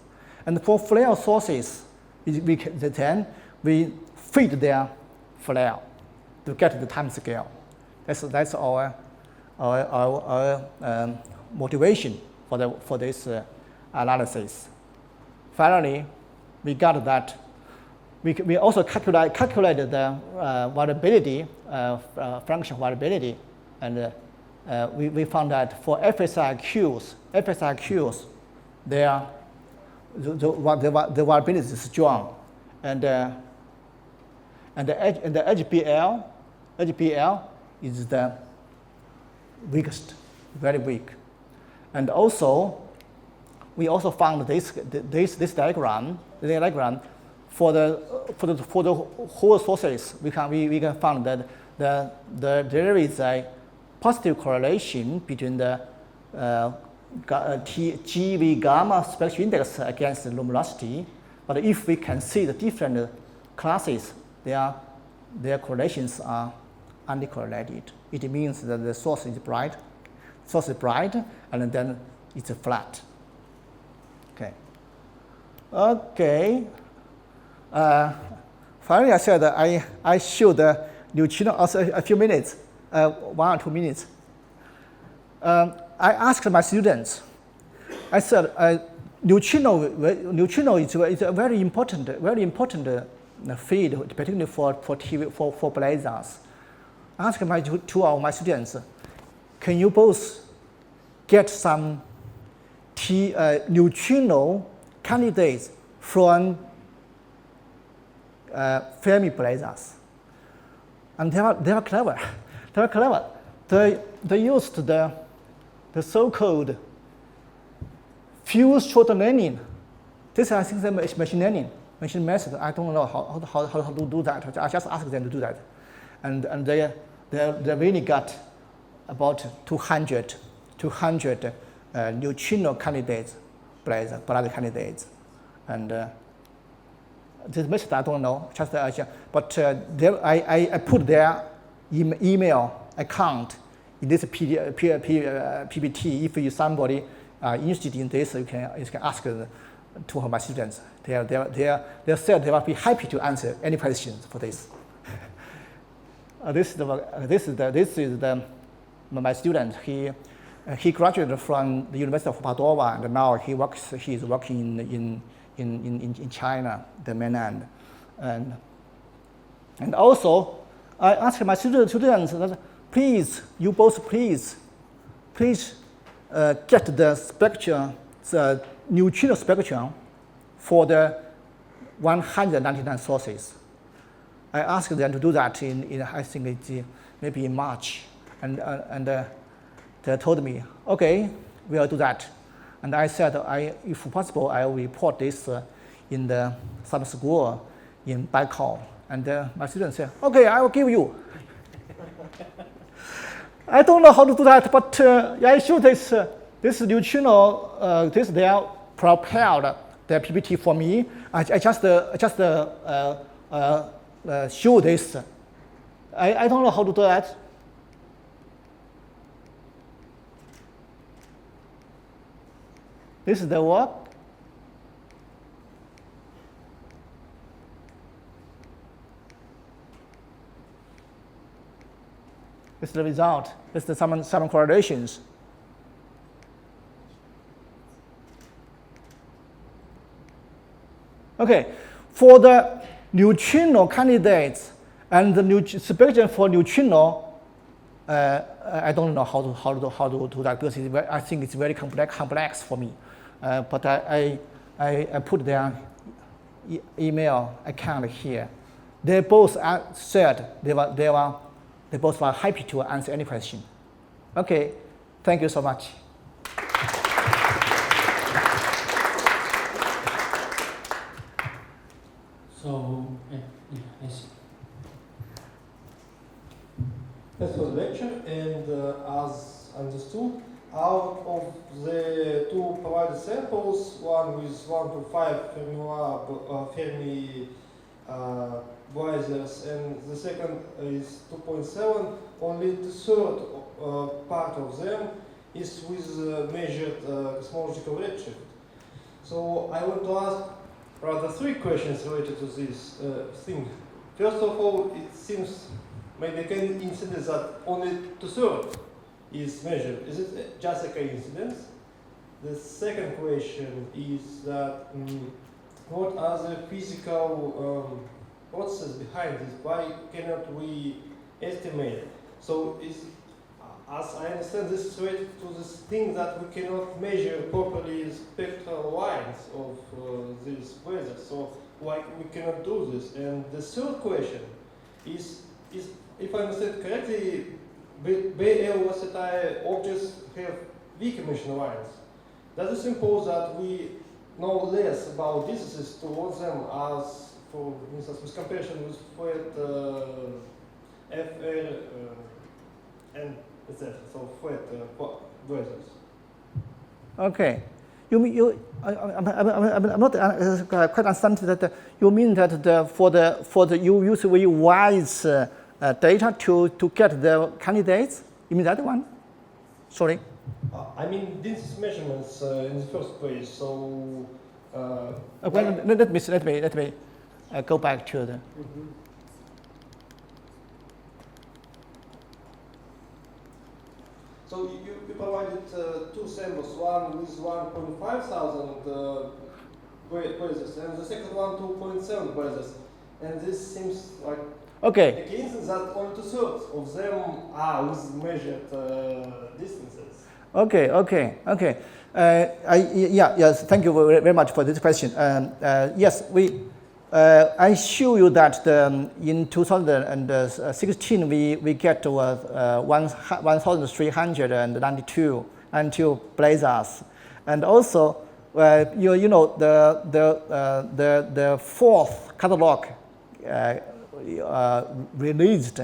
And for flare sources, then we feed their flare to get the time scale. That's our motivation for this analysis. Finally, we got that. We also calculated the variability, function variability, and we found that for FSIQs, the variability is strong, and the HBL is the weakest, very weak. And also, we also found this diagram for the whole sources. We can find that there is a positive correlation between the GV gamma spectral index against the luminosity. But if we can see the different classes, their correlations are uncorrelated. It means that the source is bright, and then it's flat. Okay. Finally, I said I showed the neutrino also a few minutes, 1 or 2 minutes. I asked my students, I said neutrino is a very important field, particularly for Blazars. I asked two of my students, can you both get some neutrino candidates from Fermi Blazars? And they were clever. They used the so-called fused short learning. This I think is machine learning, machine method. I don't know how to do that. I just asked them to do that, and they really got about 200 neutrino candidates, Blazar candidates, and this method I don't know. But I put their email account in this PPT. If you somebody interested in this, you can ask two of my students. They said they will be happy to answer any questions for this. This is my student. He graduated from the University of Padova, and now he is working in China, the mainland, and also I asked my students that please get the spectrum, the neutrino spectrum for the 199 sources. I asked them to do that in I think it's maybe in March, and they told me, okay, we'll do that. And I said, if possible, I will report this in the summer school in Baikal. And my students said, okay, I will give you. I don't know how to do that, but I show this neutrino, they are prepared the PPT for me. I just show this. I don't know how to do that. This is the work. This is the result. This is some correlations. Okay, for the neutrino candidates and the spectrum for neutrino, I don't know how to do that because I think it's very complex for me. But I put their email account here. They both said they both were happy to answer any question. Okay, thank you so much. So, I see. That was lecture, and as understood, out of the two provided samples, one with 1 to 5 Fermi Blazars, and the second is 2.7, only the third part of them is with measured cosmological redshift. So I want to ask rather 3 questions related to this thing. First of all, it seems maybe a coincidence that only 2/3 is measured. Is it just a coincidence? The second question is that what are the physical processes behind this? Why cannot we estimate? So, as I understand, this is related to this thing that we cannot measure properly spectral lines of these blazars. So, why we cannot do this? And the third question is if I understand correctly, BL versatile objects have weak emission lines. Does it impose that we know less about distances towards them as, for instance, with comparison with flat FL and etc. So flat blazars. Okay. I'm not quite understanding that. You mean that for the you use very wise data to get the candidates? You mean that one? Sorry. I mean distance measurements in the first place. So. Let me go back to the. So you provided two samples, one with 1,500 Blazars and the second one 2.7 Blazars. And this seems like Okay. a coincidence that only two-thirds of them are with measured distances. Okay. Yes. Thank you very much for this question. Yes, I show you that in 2016 we get 1,392 Blazars, and also you know the fourth catalog released.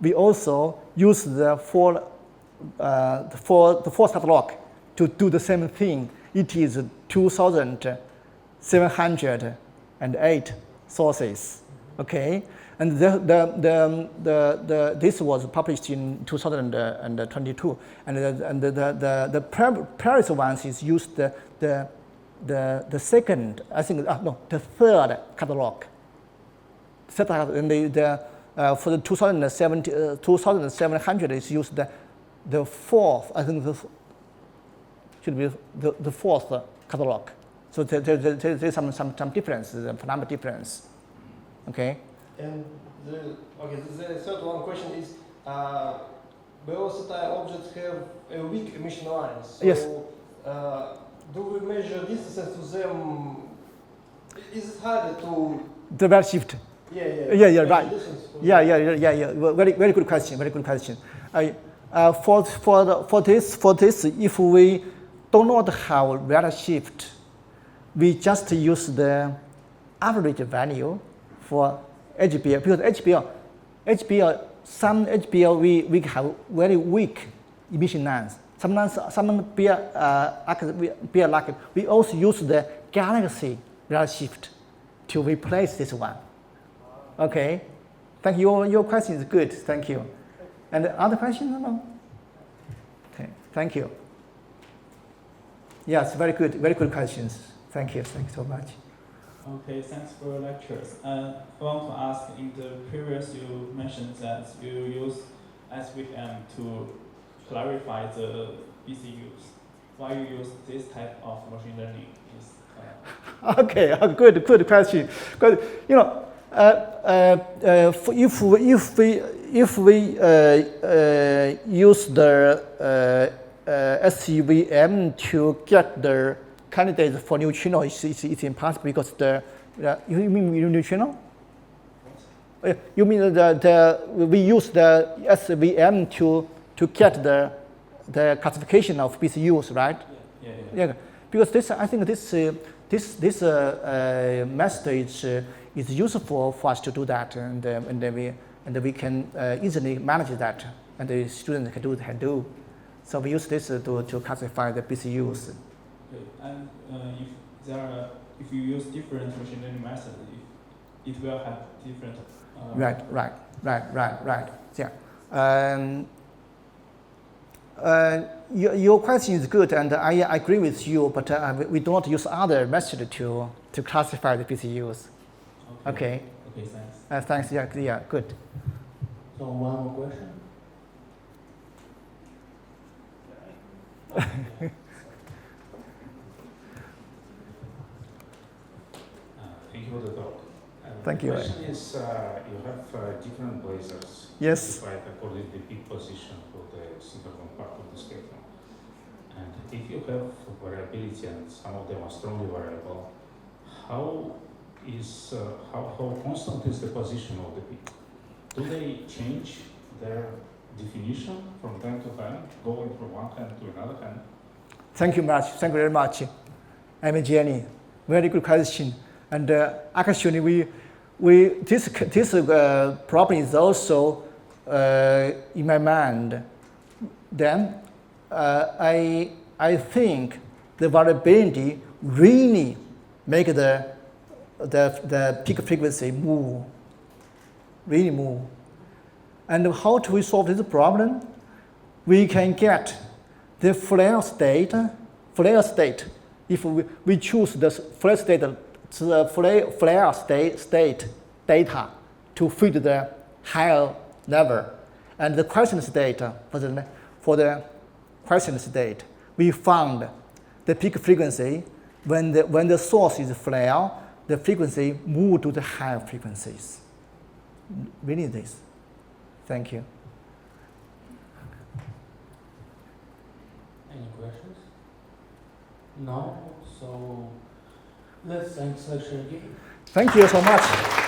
We also use the fourth catalog to do the same thing. It is 2,708 sources. Okay, and this was published in 2022, and the Paris ones is used the second, I think, the third catalog. And for the 2,700 is used the fourth, I think should be the fourth catalog. So there's some difference, the number difference. Okay. And the third one question is, versatile objects have a weak emission line. So yes. Do we measure distances to them? Is it harder to the redshift? Yeah, right. Yeah. Very good question. For this, if we do not have redshift, we just use the average value for HBL, because some HBL we have very weak emission lines. Sometimes some beer like we also use the galaxy redshift to replace this one. Okay, thank you. Your question is good. Thank you. And other questions? No. Okay, thank you. Yes, very good questions. Thank you so much. Okay, thanks for your lectures. I want to ask, in the previous you mentioned that you use SVM to clarify the BCUs. Why you use this type of machine learning? Okay, good question. Because if we use the SVM to get the candidates for neutrino, it's impossible because you mean neutrino? You mean we use the SVM to get the classification of BCUs, right? Yeah. Because I think this method is useful for us to do that, and we can easily manage that, and the students can do. So we use this to classify the BCUs. Okay. And if you use different machine learning methods, it will have different. Right. Yeah. Your question is good, and I agree with you. But we do not use other methods to classify the BCUs. Okay. Okay. Thanks. Thanks. Yeah. Good. So one more question. Thank you for the talk. Thank you. The question is, you have different Blazars. Yes. Classified according to the peak position for the synchronous part of the spectrum. And if you have variability and some of them are strongly variable, how constant is the position of the peak? Do they change their definition from time to time, going from one hand to another hand? Thank you very much, Jenny. Very good question. And actually, this problem is also in my mind. Then I think the variability really make the peak frequency move. And how do we solve this problem? We can get the flare state. If we choose the flare state, flare state data to fit the higher level, and the question state for the present state, we found the peak frequency when the source is flare, the frequency move to the higher frequencies. We need this. Thank you. Any questions? No? So let's thank lecture again. Thank you so much.